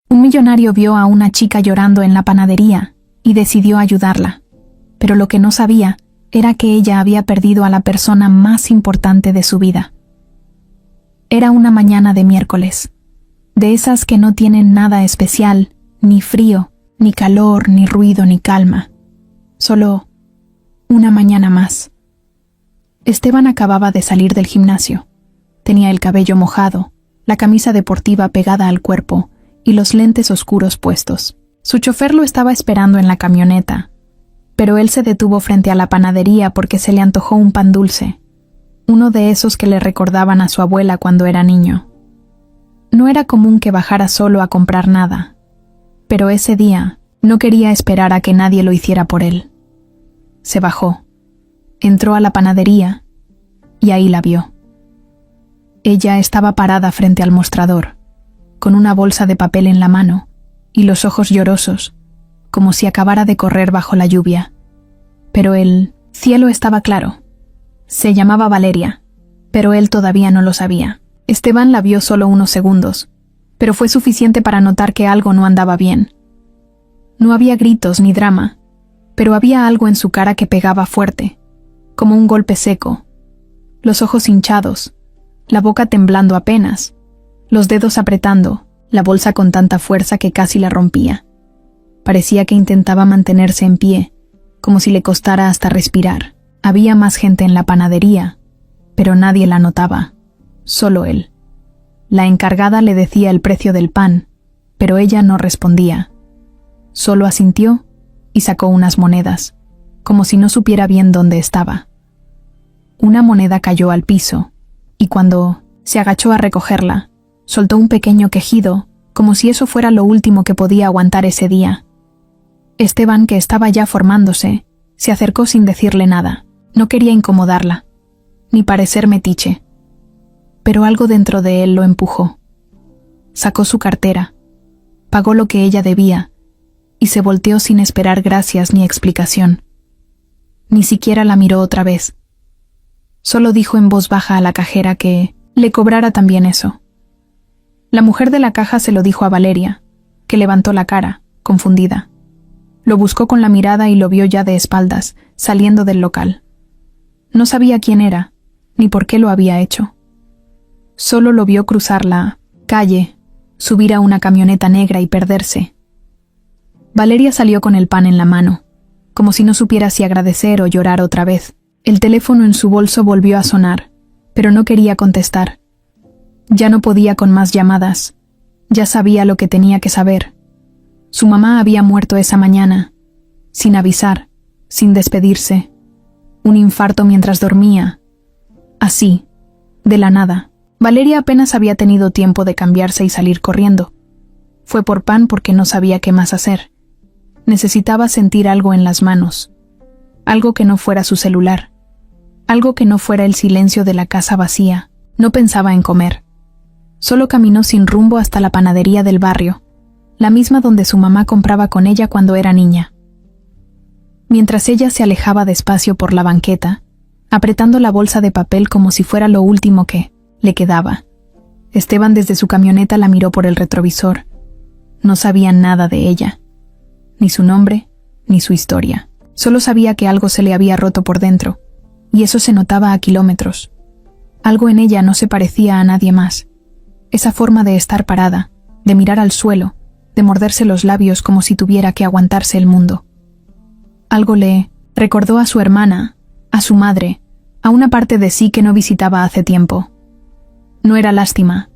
Un millonario vio a una chica llorando en la panadería y decidió ayudarla, pero lo que no sabía era que ella había perdido a la persona más importante de su vida. Era una mañana de miércoles, de esas que no tienen nada especial, ni frío, ni calor, ni ruido, ni calma. Solo una mañana más. Esteban acababa de salir del gimnasio. Tenía el cabello mojado, la camisa deportiva pegada al cuerpo y los lentes oscuros puestos. Su chofer lo estaba esperando en la camioneta, pero él se detuvo frente a la panadería porque se le antojó un pan dulce, uno de esos que le recordaban a su abuela cuando era niño. No era común que bajara solo a comprar nada, pero ese día no quería esperar a que nadie lo hiciera por él. Se bajó, entró a la panadería y ahí la vio. Ella estaba parada frente al mostrador, con una bolsa de papel en la mano y los ojos llorosos, como si acabara de correr bajo la lluvia. Pero el cielo estaba claro. Se llamaba Valeria, pero él todavía no lo sabía. Esteban la vio solo unos segundos, pero fue suficiente para notar que algo no andaba bien. No había gritos ni drama, pero había algo en su cara que pegaba fuerte, como un golpe seco. Los ojos hinchados, la boca temblando apenas, los dedos apretando, la bolsa con tanta fuerza que casi la rompía. Parecía que intentaba mantenerse en pie, como si le costara hasta respirar. Había más gente en la panadería, pero nadie la notaba, solo él. La encargada le decía el precio del pan, pero ella no respondía. Solo asintió y sacó unas monedas, como si no supiera bien dónde estaba. Una moneda cayó al piso, y cuando se agachó a recogerla, soltó un pequeño quejido, como si eso fuera lo último que podía aguantar ese día. Esteban, que estaba ya formándose, se acercó sin decirle nada. No quería incomodarla, ni parecer metiche. Pero algo dentro de él lo empujó. Sacó su cartera, pagó lo que ella debía, y se volteó sin esperar gracias ni explicación. Ni siquiera la miró otra vez. Solo dijo en voz baja a la cajera que le cobrara también eso. La mujer de la caja se lo dijo a Valeria, que levantó la cara, confundida. Lo buscó con la mirada y lo vio ya de espaldas, saliendo del local. No sabía quién era, ni por qué lo había hecho. Solo lo vio cruzar la calle, subir a una camioneta negra y perderse. Valeria salió con el pan en la mano, como si no supiera si agradecer o llorar otra vez. El teléfono en su bolso volvió a sonar, pero no quería contestar. Ya no podía con más llamadas. Ya sabía lo que tenía que saber. Su mamá había muerto esa mañana, sin avisar, sin despedirse. Un infarto mientras dormía. Así, de la nada. Valeria apenas había tenido tiempo de cambiarse y salir corriendo. Fue por pan porque no sabía qué más hacer. Necesitaba sentir algo en las manos. Algo que no fuera su celular. Algo que no fuera el silencio de la casa vacía. No pensaba en comer. Solo caminó sin rumbo hasta la panadería del barrio, la misma donde su mamá compraba con ella cuando era niña. Mientras ella se alejaba despacio por la banqueta, apretando la bolsa de papel como si fuera lo último que le quedaba, Esteban desde su camioneta la miró por el retrovisor. No sabía nada de ella, ni su nombre, ni su historia. Solo sabía que algo se le había roto por dentro, y eso se notaba a kilómetros. Algo en ella no se parecía a nadie más. Esa forma de estar parada, de mirar al suelo, de morderse los labios como si tuviera que aguantarse el mundo. Algo le recordó a su hermana, a su madre, a una parte de sí que no visitaba hace tiempo. No era lástima,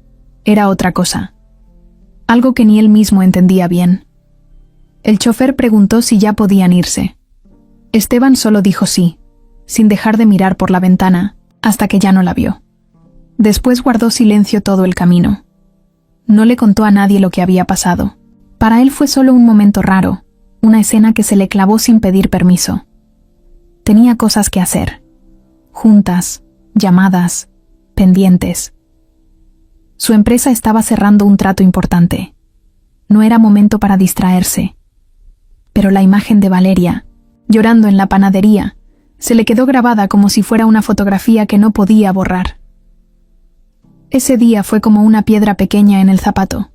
era otra cosa. Algo que ni él mismo entendía bien. El chofer preguntó si ya podían irse. Esteban solo dijo sí, sin dejar de mirar por la ventana, hasta que ya no la vio. Después guardó silencio todo el camino. No le contó a nadie lo que había pasado. Para él fue solo un momento raro, una escena que se le clavó sin pedir permiso. Tenía cosas que hacer. Juntas, llamadas, pendientes. Su empresa estaba cerrando un trato importante. No era momento para distraerse. Pero la imagen de Valeria, llorando en la panadería, se le quedó grabada como si fuera una fotografía que no podía borrar. Ese día fue como una piedra pequeña en el zapato.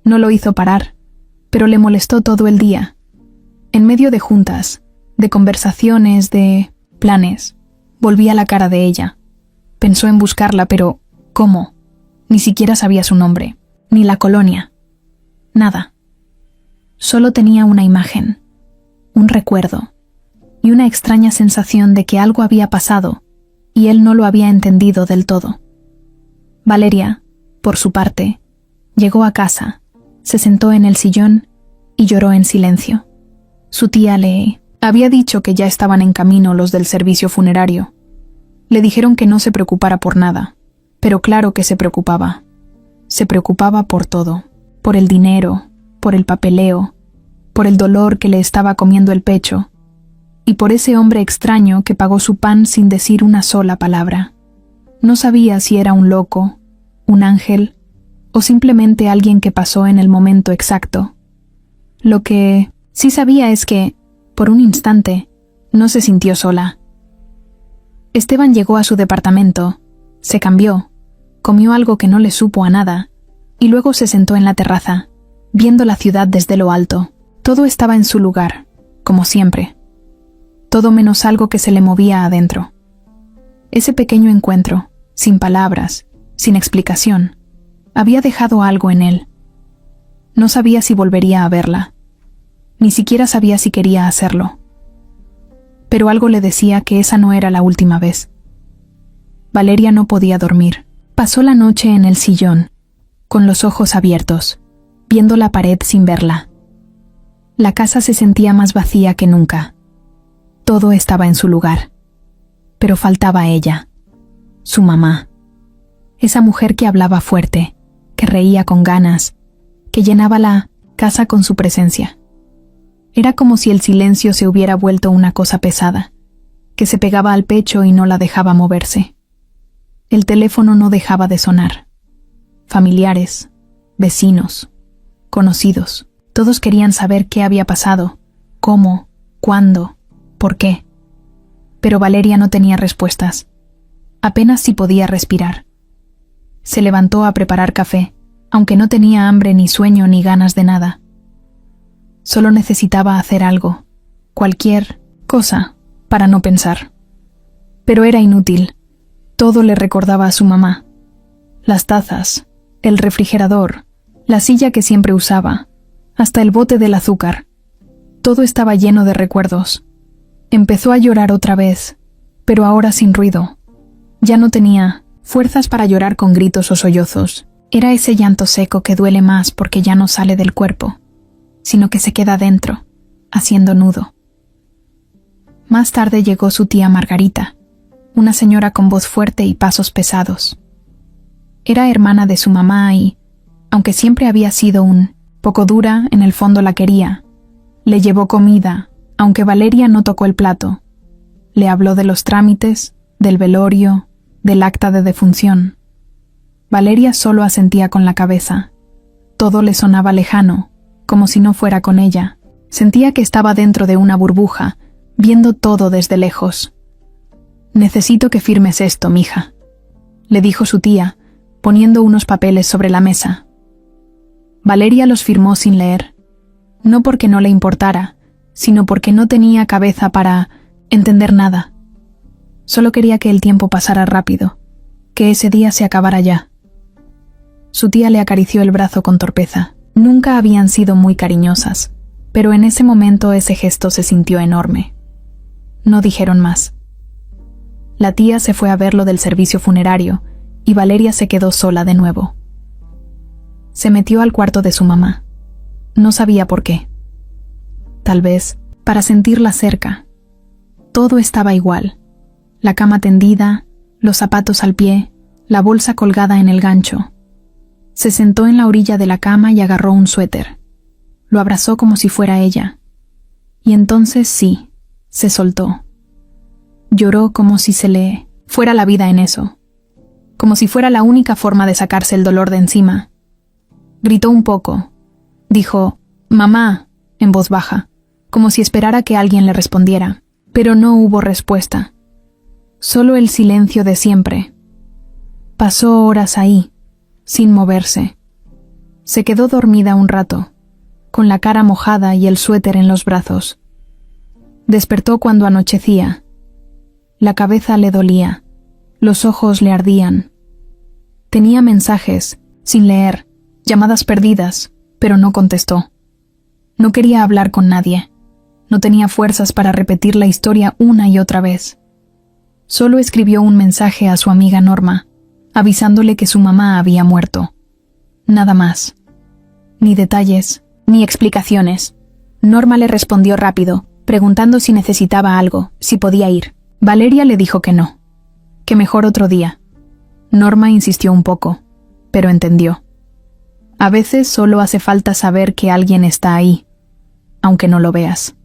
No lo hizo parar, pero le molestó todo el día. En medio de juntas, de conversaciones, de planes, volvía la cara de ella. Pensó en buscarla, pero ¿cómo? Ni siquiera sabía su nombre, ni la colonia. Nada. Solo tenía una imagen, un recuerdo, y una extraña sensación de que algo había pasado, y él no lo había entendido del todo. Valeria, por su parte, llegó a casa, se sentó en el sillón y lloró en silencio. Su tía le había dicho que ya estaban en camino los del servicio funerario. Le dijeron que no se preocupara por nada, pero claro que se preocupaba. Se preocupaba por todo, por el dinero, por el papeleo, por el dolor que le estaba comiendo el pecho, y por ese hombre extraño que pagó su pan sin decir una sola palabra. No sabía si era un loco, un ángel, o simplemente alguien que pasó en el momento exacto. Lo que sí sabía es que, por un instante, no se sintió sola. Esteban llegó a su departamento, se cambió, comió algo que no le supo a nada, y luego se sentó en la terraza, viendo la ciudad desde lo alto. Todo estaba en su lugar, como siempre. Todo menos algo que se le movía adentro. Ese pequeño encuentro, sin palabras, sin explicación, había dejado algo en él. No sabía si volvería a verla. Ni siquiera sabía si quería hacerlo. Pero algo le decía que esa no era la última vez. Valeria no podía dormir. Pasó la noche en el sillón, con los ojos abiertos, viendo la pared sin verla. La casa se sentía más vacía que nunca. Todo estaba en su lugar. Pero faltaba ella, su mamá. Esa mujer que hablaba fuerte, que reía con ganas, que llenaba la casa con su presencia. Era como si el silencio se hubiera vuelto una cosa pesada, que se pegaba al pecho y no la dejaba moverse. El teléfono no dejaba de sonar. Familiares, vecinos, conocidos, todos querían saber qué había pasado, cómo, cuándo, por qué. Pero Valeria no tenía respuestas. Apenas si podía respirar. Se levantó a preparar café, aunque no tenía hambre ni sueño ni ganas de nada. Solo necesitaba hacer algo, cualquier cosa, para no pensar. Pero era inútil. Todo le recordaba a su mamá. Las tazas, el refrigerador, la silla que siempre usaba, hasta el bote del azúcar. Todo estaba lleno de recuerdos. Empezó a llorar otra vez, pero ahora sin ruido. Ya no tenía fuerzas para llorar con gritos o sollozos. Era ese llanto seco que duele más porque ya no sale del cuerpo, sino que se queda dentro, haciendo nudo. Más tarde llegó su tía Margarita, una señora con voz fuerte y pasos pesados. Era hermana de su mamá y, aunque siempre había sido un poco dura, en el fondo la quería. Le llevó comida, aunque Valeria no tocó el plato. Le habló de los trámites, del velorio, del acta de defunción. Valeria solo asentía con la cabeza. Todo le sonaba lejano, como si no fuera con ella. Sentía que estaba dentro de una burbuja, viendo todo desde lejos. «Necesito que firmes esto, mija», le dijo su tía, poniendo unos papeles sobre la mesa. Valeria los firmó sin leer, no porque no le importara, sino porque no tenía cabeza para entender nada. Solo quería que el tiempo pasara rápido, que ese día se acabara ya. Su tía le acarició el brazo con torpeza. Nunca habían sido muy cariñosas, pero en ese momento ese gesto se sintió enorme. No dijeron más. La tía se fue a ver lo del servicio funerario y Valeria se quedó sola de nuevo. Se metió al cuarto de su mamá. No sabía por qué. Tal vez para sentirla cerca. Todo estaba igual. La cama tendida, los zapatos al pie, la bolsa colgada en el gancho. Se sentó en la orilla de la cama y agarró un suéter. Lo abrazó como si fuera ella. Y entonces sí, se soltó. Lloró como si se le fuera la vida en eso. Como si fuera la única forma de sacarse el dolor de encima. Gritó un poco. Dijo, «Mamá», en voz baja, como si esperara que alguien le respondiera. Pero no hubo respuesta. Solo el silencio de siempre. Pasó horas ahí, sin moverse. Se quedó dormida un rato, con la cara mojada y el suéter en los brazos. Despertó cuando anochecía. La cabeza le dolía, los ojos le ardían. Tenía mensajes, sin leer, llamadas perdidas, pero no contestó. No quería hablar con nadie. No tenía fuerzas para repetir la historia una y otra vez. Solo escribió un mensaje a su amiga Norma, avisándole que su mamá había muerto. Nada más. Ni detalles, ni explicaciones. Norma le respondió rápido, preguntando si necesitaba algo, si podía ir. Valeria le dijo que no, que mejor otro día. Norma insistió un poco, pero entendió. A veces solo hace falta saber que alguien está ahí, aunque no lo veas.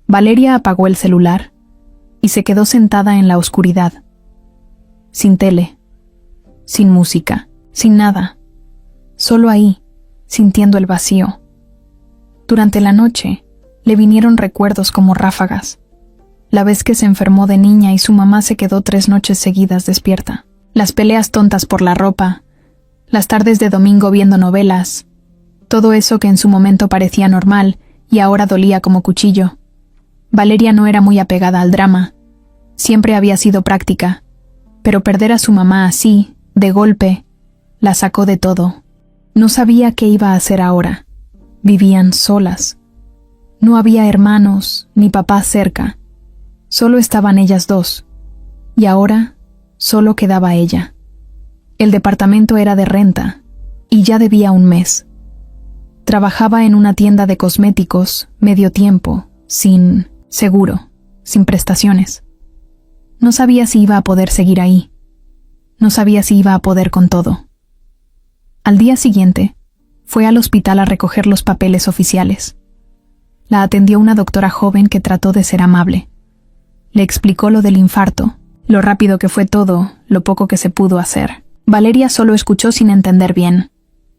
Valeria apagó el celular y se quedó sentada en la oscuridad. Sin tele, sin música, sin nada. Solo ahí, sintiendo el vacío. Durante la noche, le vinieron recuerdos como ráfagas. La vez que se enfermó de niña y su mamá se quedó 3 noches seguidas despierta. Las peleas tontas por la ropa, las tardes de domingo viendo novelas, todo eso que en su momento parecía normal y ahora dolía como cuchillo. Valeria no era muy apegada al drama. Siempre había sido práctica, pero perder a su mamá así, de golpe, la sacó de todo. No sabía qué iba a hacer ahora. Vivían solas. No había hermanos ni papá cerca. Solo estaban ellas dos. Y ahora solo quedaba ella. El departamento era de renta, y ya debía 1 mes. Trabajaba en una tienda de cosméticos, medio tiempo, sin seguro, sin prestaciones. No sabía si iba a poder seguir ahí. No sabía si iba a poder con todo. Al día siguiente, fue al hospital a recoger los papeles oficiales. La atendió una doctora joven que trató de ser amable. Le explicó lo del infarto, lo rápido que fue todo, lo poco que se pudo hacer. Valeria solo escuchó sin entender bien.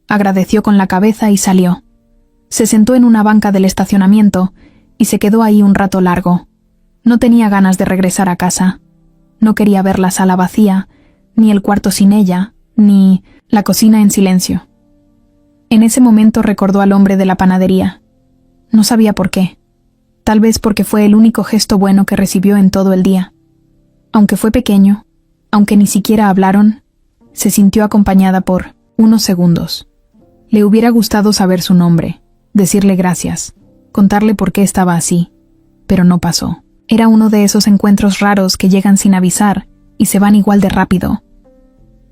Agradeció con la cabeza y salió. Se sentó en una banca del estacionamiento y se quedó ahí un rato largo. No tenía ganas de regresar a casa. No quería ver la sala vacía, ni el cuarto sin ella, ni la cocina en silencio. En ese momento recordó al hombre de la panadería. No sabía por qué. Tal vez porque fue el único gesto bueno que recibió en todo el día. Aunque fue pequeño, aunque ni siquiera hablaron, se sintió acompañada por unos segundos. Le hubiera gustado saber su nombre, decirle gracias, contarle por qué estaba así, pero no pasó. Era uno de esos encuentros raros que llegan sin avisar y se van igual de rápido.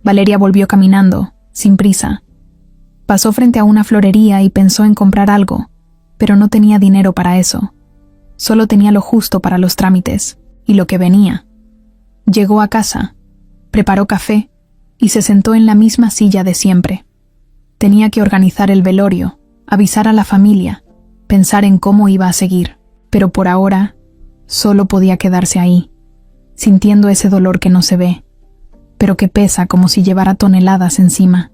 Valeria volvió caminando, sin prisa. Pasó frente a una florería y pensó en comprar algo, pero no tenía dinero para eso. Solo tenía lo justo para los trámites, y lo que venía. Llegó a casa, preparó café y se sentó en la misma silla de siempre. Tenía que organizar el velorio, avisar a la familia, pensar en cómo iba a seguir, pero por ahora solo podía quedarse ahí, sintiendo ese dolor que no se ve, pero que pesa como si llevara toneladas encima.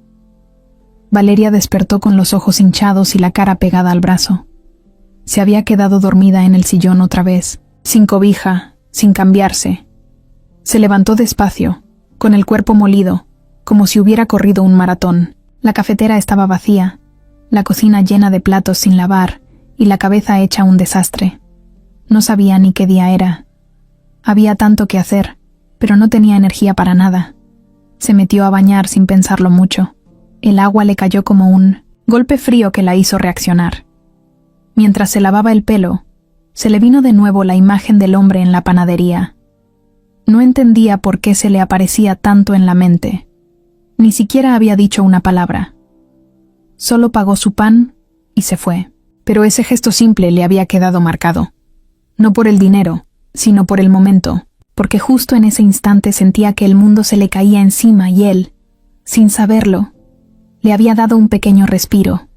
Valeria despertó con los ojos hinchados y la cara pegada al brazo. Se había quedado dormida en el sillón otra vez, sin cobija, sin cambiarse. Se levantó despacio, con el cuerpo molido, como si hubiera corrido un maratón. La cafetera estaba vacía, la cocina llena de platos sin lavar y la cabeza hecha un desastre. No sabía ni qué día era. Había tanto que hacer, pero no tenía energía para nada. Se metió a bañar sin pensarlo mucho. El agua le cayó como un golpe frío que la hizo reaccionar. Mientras se lavaba el pelo, se le vino de nuevo la imagen del hombre en la panadería. No entendía por qué se le aparecía tanto en la mente. Ni siquiera había dicho una palabra. Solo pagó su pan y se fue. Pero ese gesto simple le había quedado marcado. No por el dinero, sino por el momento, porque justo en ese instante sentía que el mundo se le caía encima y él, sin saberlo, le había dado un pequeño respiro.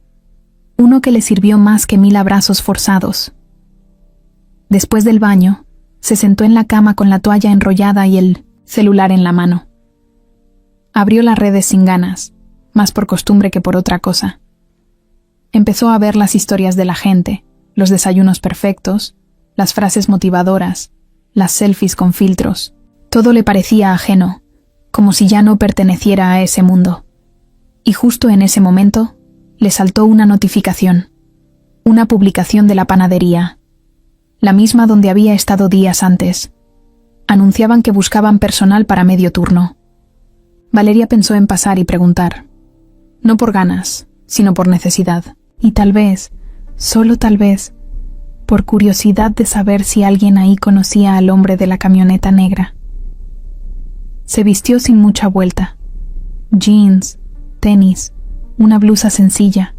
Uno que le sirvió más que 1000 abrazos forzados. Después del baño, se sentó en la cama con la toalla enrollada y el celular en la mano. Abrió las redes sin ganas, más por costumbre que por otra cosa. Empezó a ver las historias de la gente, los desayunos perfectos, las frases motivadoras, las selfies con filtros. Todo le parecía ajeno, como si ya no perteneciera a ese mundo. Y justo en ese momento, Le saltó una notificación. Una publicación de la panadería. La misma donde había estado días antes. Anunciaban que buscaban personal para medio turno. Valeria pensó en pasar y preguntar. No por ganas, sino por necesidad. Y tal vez, solo tal vez, por curiosidad de saber si alguien ahí conocía al hombre de la camioneta negra. Se vistió sin mucha vuelta. Jeans, tenis, una blusa sencilla.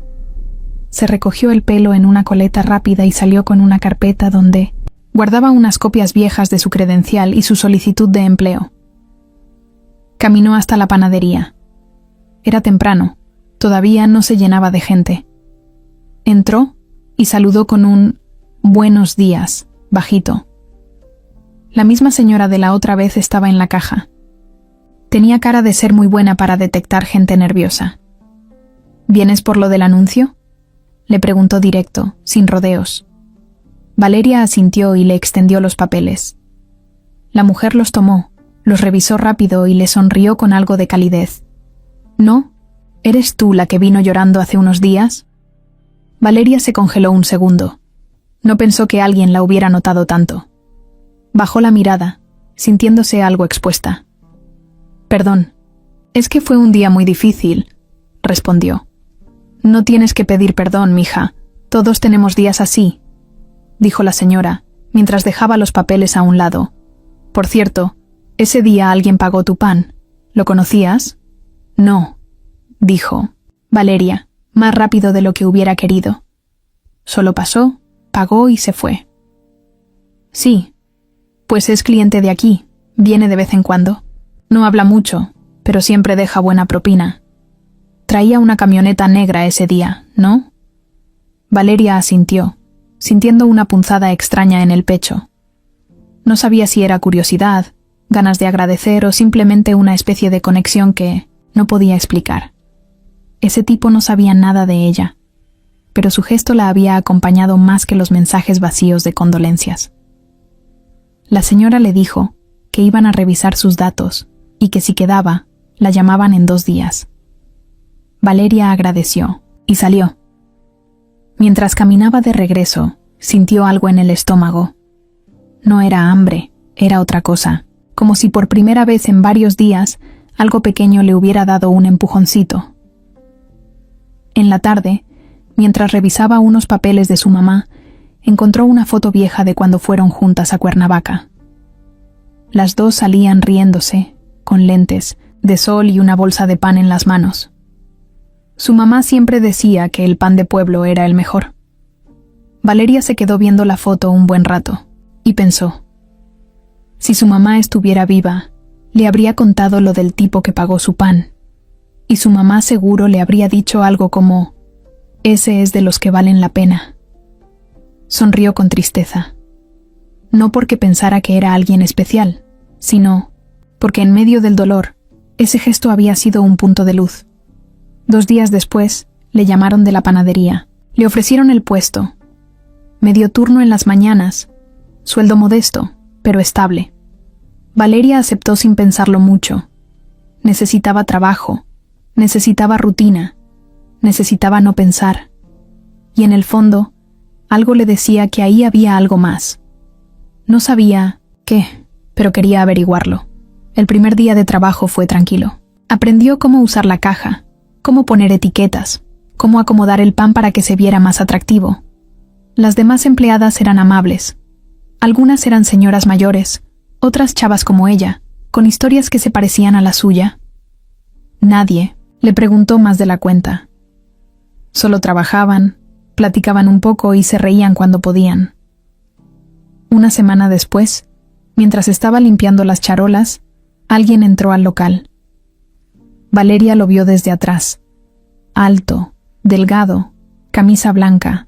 Se recogió el pelo en una coleta rápida y salió con una carpeta donde guardaba unas copias viejas de su credencial y su solicitud de empleo. Caminó hasta la panadería. Era temprano, todavía no se llenaba de gente. Entró y saludó con un «buenos días», bajito. La misma señora de la otra vez estaba en la caja. Tenía cara de ser muy buena para detectar gente nerviosa. «¿Vienes por lo del anuncio?», le preguntó directo, sin rodeos. Valeria asintió y le extendió los papeles. La mujer los tomó, los revisó rápido y le sonrió con algo de calidez. «¿No? ¿Eres tú la que vino llorando hace unos días?». Valeria se congeló un segundo. No pensó que alguien la hubiera notado tanto. Bajó la mirada, sintiéndose algo expuesta. «Perdón, es que fue un día muy difícil», respondió. «No tienes que pedir perdón, mija. Todos tenemos días así», dijo la señora, mientras dejaba los papeles a un lado. «Por cierto, ese día alguien pagó tu pan. ¿Lo conocías?». «No», dijo Valeria, más rápido de lo que hubiera querido. Solo pasó, pagó y se fue. «Sí, pues es cliente de aquí, viene de vez en cuando. No habla mucho, pero siempre deja buena propina. Traía una camioneta negra ese día, ¿no?». Valeria asintió, sintiendo una punzada extraña en el pecho. No sabía si era curiosidad, ganas de agradecer o simplemente una especie de conexión que no podía explicar. Ese tipo no sabía nada de ella, pero su gesto la había acompañado más que los mensajes vacíos de condolencias. La señora le dijo que iban a revisar sus datos y que si quedaba, la llamaban en 2 días. Valeria agradeció y salió. Mientras caminaba de regreso, sintió algo en el estómago. No era hambre, era otra cosa, como si por primera vez en varios días algo pequeño le hubiera dado un empujoncito. En la tarde, mientras revisaba unos papeles de su mamá, encontró una foto vieja de cuando fueron juntas a Cuernavaca. Las dos salían riéndose, con lentes, de sol y una bolsa de pan en las manos. Su mamá siempre decía que el pan de pueblo era el mejor. Valeria se quedó viendo la foto un buen rato, y pensó, si su mamá estuviera viva, le habría contado lo del tipo que pagó su pan, y su mamá seguro le habría dicho algo como, ese es de los que valen la pena. Sonrió con tristeza. No porque pensara que era alguien especial, sino porque en medio del dolor, ese gesto había sido un punto de luz. 2 días después, le llamaron de la panadería. Le ofrecieron el puesto. Medio turno en las mañanas. Sueldo modesto, pero estable. Valeria aceptó sin pensarlo mucho. Necesitaba trabajo. Necesitaba rutina. Necesitaba no pensar. Y en el fondo, algo le decía que ahí había algo más. No sabía qué, pero quería averiguarlo. El primer día de trabajo fue tranquilo. Aprendió cómo usar la caja, cómo poner etiquetas, cómo acomodar el pan para que se viera más atractivo. Las demás empleadas eran amables. Algunas eran señoras mayores, otras chavas como ella, con historias que se parecían a la suya. Nadie le preguntó más de la cuenta. Solo trabajaban, platicaban un poco y se reían cuando podían. Una semana después, mientras estaba limpiando las charolas, alguien entró al local. Valeria lo vio desde atrás. Alto, delgado, camisa blanca,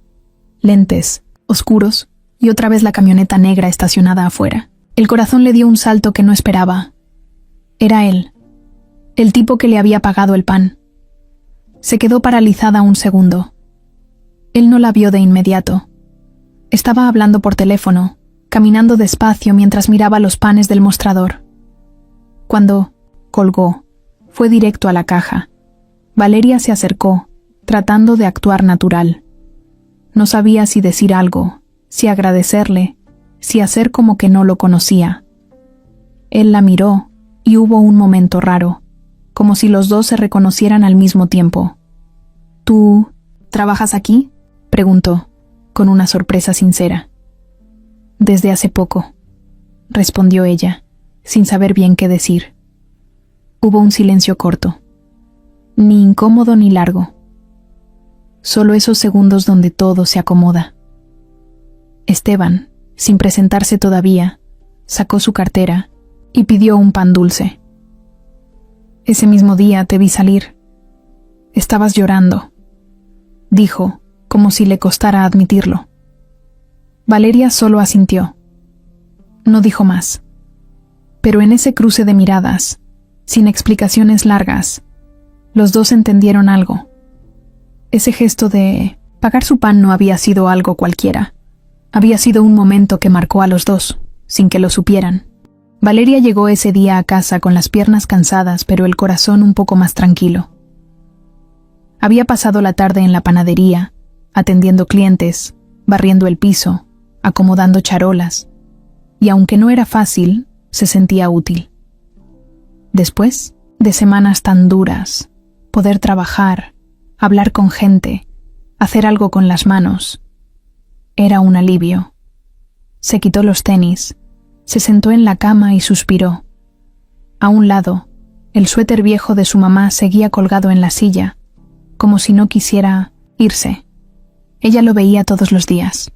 lentes, oscuros, y otra vez la camioneta negra estacionada afuera. El corazón le dio un salto que no esperaba. Era él, el tipo que le había pagado el pan. Se quedó paralizada un segundo. Él no la vio de inmediato. Estaba hablando por teléfono, caminando despacio mientras miraba los panes del mostrador. Cuando colgó, fue directo a la caja. Valeria se acercó, tratando de actuar natural. No sabía si decir algo, si agradecerle, si hacer como que no lo conocía. Él la miró y hubo un momento raro, como si los dos se reconocieran al mismo tiempo. ¿Tú trabajas aquí?, preguntó, con una sorpresa sincera. Desde hace poco, respondió ella, sin saber bien qué decir. Hubo un silencio corto, ni incómodo ni largo. Solo esos segundos donde todo se acomoda. Esteban, sin presentarse todavía, sacó su cartera y pidió un pan dulce. Ese mismo día te vi salir. Estabas llorando, dijo, como si le costara admitirlo. Valeria solo asintió. No dijo más. Pero en ese cruce de miradas, sin explicaciones largas, los dos entendieron algo. Ese gesto de pagar su pan no había sido algo cualquiera. Había sido un momento que marcó a los dos, sin que lo supieran. Valeria llegó ese día a casa con las piernas cansadas, pero el corazón un poco más tranquilo. Había pasado la tarde en la panadería, atendiendo clientes, barriendo el piso, acomodando charolas, y aunque no era fácil, se sentía útil. Después de semanas tan duras, poder trabajar, hablar con gente, hacer algo con las manos, era un alivio. Se quitó los tenis, se sentó en la cama y suspiró. A un lado, el suéter viejo de su mamá seguía colgado en la silla, como si no quisiera irse. Ella lo veía todos los días.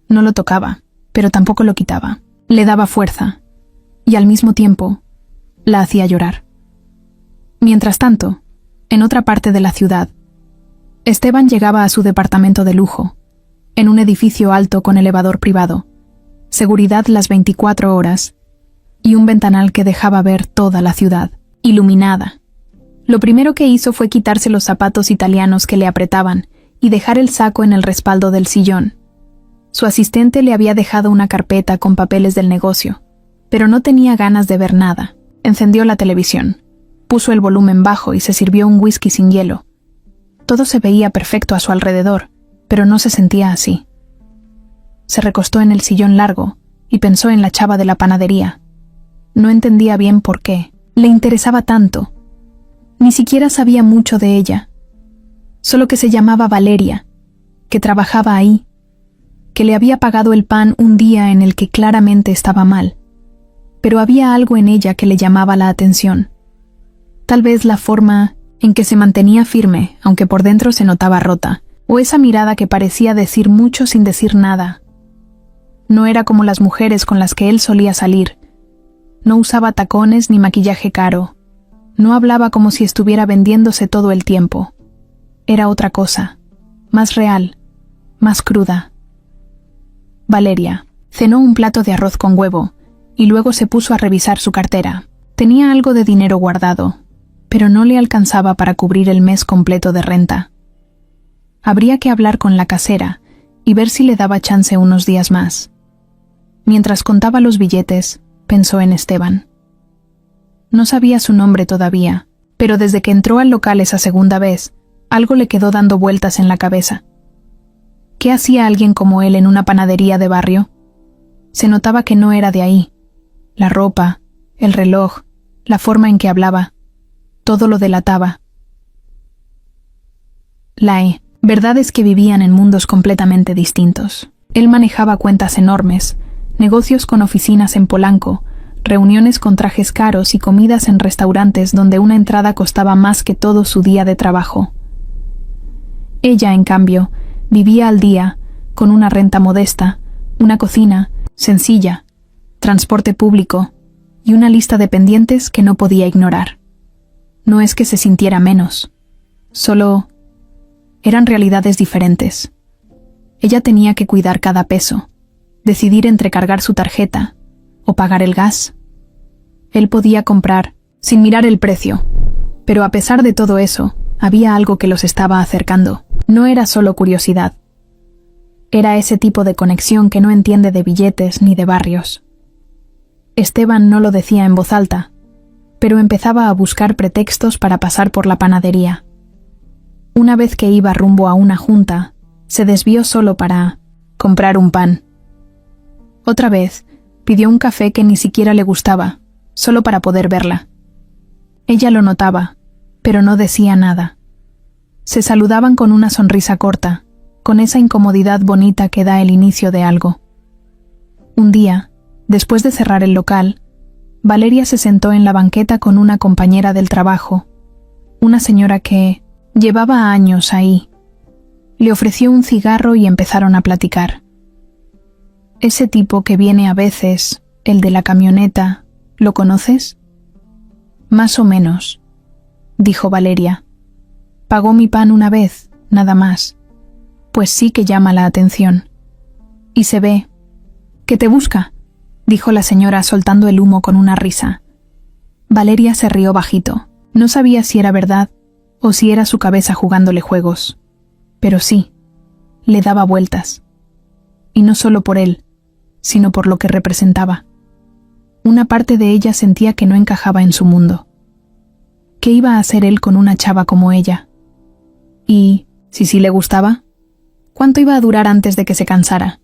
No lo tocaba, pero tampoco lo quitaba. Le daba fuerza, y al mismo tiempo, la hacía llorar. Mientras tanto, en otra parte de la ciudad, Esteban llegaba a su departamento de lujo, en un edificio alto con elevador privado, seguridad las 24 horas, y un ventanal que dejaba ver toda la ciudad, iluminada. Lo primero que hizo fue quitarse los zapatos italianos que le apretaban y dejar el saco en el respaldo del sillón. Su asistente le había dejado una carpeta con papeles del negocio, pero no tenía ganas de ver nada. Encendió la televisión, puso el volumen bajo y se sirvió un whisky sin hielo. Todo se veía perfecto a su alrededor, pero no se sentía así. Se recostó en el sillón largo y pensó en la chava de la panadería. No entendía bien por qué le interesaba tanto. Ni siquiera sabía mucho de ella. Solo que se llamaba Valeria, que trabajaba ahí, que le había pagado el pan un día en el que claramente estaba mal. Pero había algo en ella que le llamaba la atención. Tal vez la forma en que se mantenía firme, aunque por dentro se notaba rota, o esa mirada que parecía decir mucho sin decir nada. No era como las mujeres con las que él solía salir. No usaba tacones ni maquillaje caro. No hablaba como si estuviera vendiéndose todo el tiempo. Era otra cosa, más real, más cruda. Valeria cenó un plato de arroz con huevo y luego se puso a revisar su cartera. Tenía algo de dinero guardado, pero no le alcanzaba para cubrir el mes completo de renta. Habría que hablar con la casera y ver si le daba chance unos días más. Mientras contaba los billetes, pensó en Esteban. No sabía su nombre todavía, pero desde que entró al local esa segunda vez, algo le quedó dando vueltas en la cabeza. ¿Qué hacía alguien como él en una panadería de barrio? Se notaba que no era de ahí. La ropa, el reloj, la forma en que hablaba, todo lo delataba. La verdad es que vivían en mundos completamente distintos. Él manejaba cuentas enormes, negocios con oficinas en Polanco, reuniones con trajes caros y comidas en restaurantes donde una entrada costaba más que todo su día de trabajo. Ella, en cambio, vivía al día, con una renta modesta, una cocina sencilla, transporte público y una lista de pendientes que no podía ignorar. No es que se sintiera menos, solo eran realidades diferentes. Ella tenía que cuidar cada peso, decidir entre cargar su tarjeta o pagar el gas. Él podía comprar sin mirar el precio, pero a pesar de todo eso, había algo que los estaba acercando. No era solo curiosidad. Era ese tipo de conexión que no entiende de billetes ni de barrios. Esteban no lo decía en voz alta, pero empezaba a buscar pretextos para pasar por la panadería. Una vez que iba rumbo a una junta, se desvió solo para comprar un pan. Otra vez, pidió un café que ni siquiera le gustaba, solo para poder verla. Ella lo notaba, pero no decía nada. Se saludaban con una sonrisa corta, con esa incomodidad bonita que da el inicio de algo. Un día, después de cerrar el local, Valeria se sentó en la banqueta con una compañera del trabajo, una señora que llevaba años ahí. Le ofreció un cigarro y empezaron a platicar. Ese tipo que viene a veces, el de la camioneta, ¿lo conoces? Más o menos, dijo Valeria. Pagó mi pan una vez, nada más. Pues sí que llama la atención. Y se ve. ¿Qué te busca?, dijo la señora soltando el humo con una risa. Valeria se rió bajito. No sabía si era verdad o si era su cabeza jugándole juegos. Pero sí, le daba vueltas. Y no solo por él, sino por lo que representaba. Una parte de ella sentía que no encajaba en su mundo. ¿Qué iba a hacer él con una chava como ella? Y, si sí le gustaba, ¿cuánto iba a durar antes de que se cansara?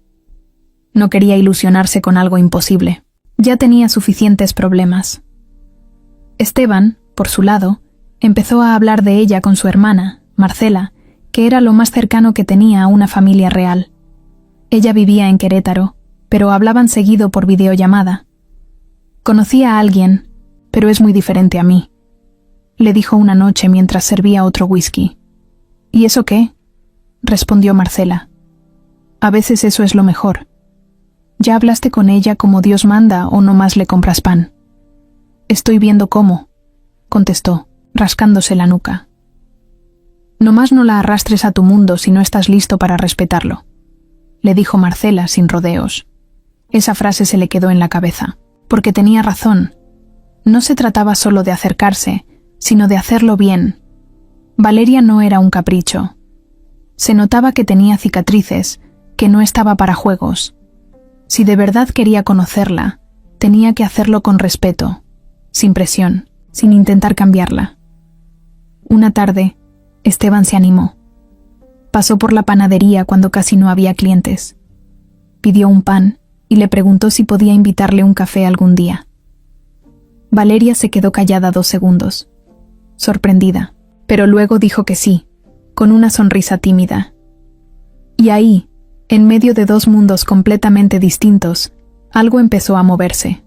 No quería ilusionarse con algo imposible. Ya tenía suficientes problemas. Esteban, por su lado, empezó a hablar de ella con su hermana, Marcela, que era lo más cercano que tenía a una familia real. Ella vivía en Querétaro, pero hablaban seguido por videollamada. «Conocí a alguien, pero es muy diferente a mí», le dijo una noche mientras servía otro whisky. «¿Y eso qué?», respondió Marcela. «A veces eso es lo mejor. ¿Ya hablaste con ella como Dios manda o nomás le compras pan?» «Estoy viendo cómo», contestó, rascándose la nuca. «Nomás no la arrastres a tu mundo si no estás listo para respetarlo», le dijo Marcela sin rodeos. Esa frase se le quedó en la cabeza, porque tenía razón. No se trataba solo de acercarse, sino de hacerlo bien. Valeria no era un capricho. Se notaba que tenía cicatrices, que no estaba para juegos. Si de verdad quería conocerla, tenía que hacerlo con respeto, sin presión, sin intentar cambiarla. Una tarde, Esteban se animó. Pasó por la panadería cuando casi no había clientes. Pidió un pan y le preguntó si podía invitarle un café algún día. Valeria se quedó callada 2 segundos, sorprendida, pero luego dijo que sí, con una sonrisa tímida. Y ahí, en medio de 2 mundos completamente distintos, algo empezó a moverse.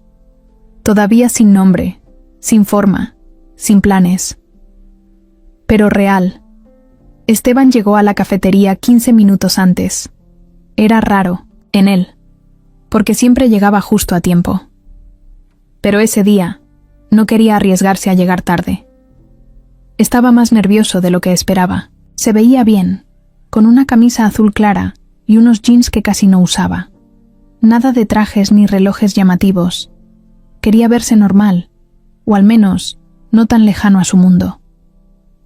Todavía sin nombre, sin forma, sin planes. Pero real. Esteban llegó a la cafetería 15 minutos antes. Era raro, en él, porque siempre llegaba justo a tiempo. Pero ese día, no quería arriesgarse a llegar tarde. Estaba más nervioso de lo que esperaba. Se veía bien, con una camisa azul clara y unos jeans que casi no usaba. Nada de trajes ni relojes llamativos. Quería verse normal, o al menos, no tan lejano a su mundo.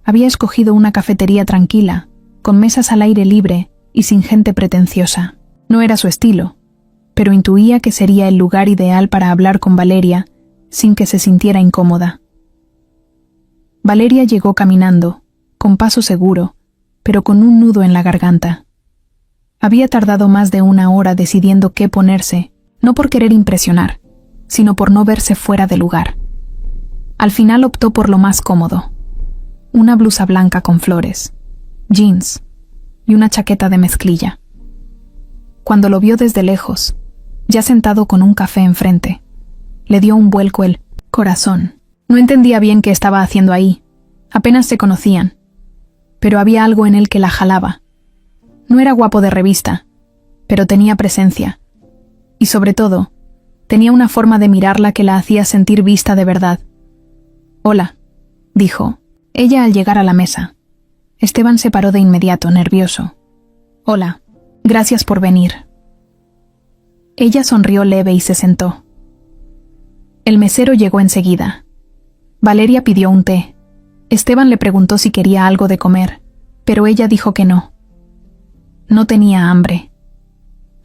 Había escogido una cafetería tranquila, con mesas al aire libre y sin gente pretenciosa. No era su estilo, pero intuía que sería el lugar ideal para hablar con Valeria sin que se sintiera incómoda. Valeria llegó caminando, con paso seguro, pero con un nudo en la garganta. Había tardado más de 1 hora decidiendo qué ponerse, no por querer impresionar, sino por no verse fuera de lugar. Al final optó por lo más cómodo: una blusa blanca con flores, jeans y una chaqueta de mezclilla. Cuando lo vio desde lejos, ya sentado con un café enfrente, le dio un vuelco el corazón. No entendía bien qué estaba haciendo ahí. Apenas se conocían. Pero había algo en él que la jalaba. No era guapo de revista, pero tenía presencia. Y sobre todo, tenía una forma de mirarla que la hacía sentir vista de verdad. «Hola», dijo, ella al llegar a la mesa. Esteban se paró de inmediato, nervioso. «Hola, gracias por venir». Ella sonrió leve y se sentó. El mesero llegó enseguida. Valeria pidió un té. Esteban le preguntó si quería algo de comer, pero ella dijo que no. No tenía hambre.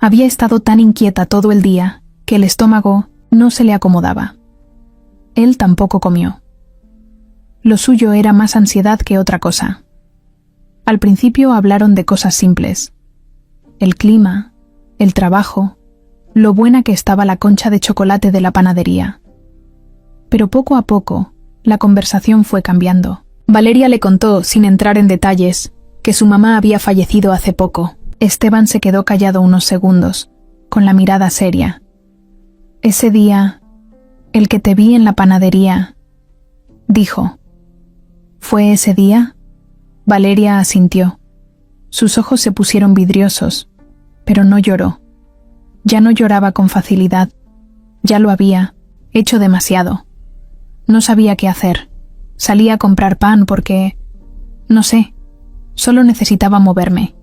Había estado tan inquieta todo el día que el estómago no se le acomodaba. Él tampoco comió. Lo suyo era más ansiedad que otra cosa. Al principio hablaron de cosas simples. El clima, el trabajo, lo buena que estaba la concha de chocolate de la panadería. Pero poco a poco, la conversación fue cambiando. Valeria le contó, sin entrar en detalles, que su mamá había fallecido hace poco. Esteban se quedó callado unos segundos, con la mirada seria. Ese día, el que te vi en la panadería, dijo. ¿Fue ese día? Valeria asintió. Sus ojos se pusieron vidriosos, pero no lloró. Ya no lloraba con facilidad. Ya lo había hecho demasiado. No sabía qué hacer. Salí a comprar pan porque... no sé, solo necesitaba moverme.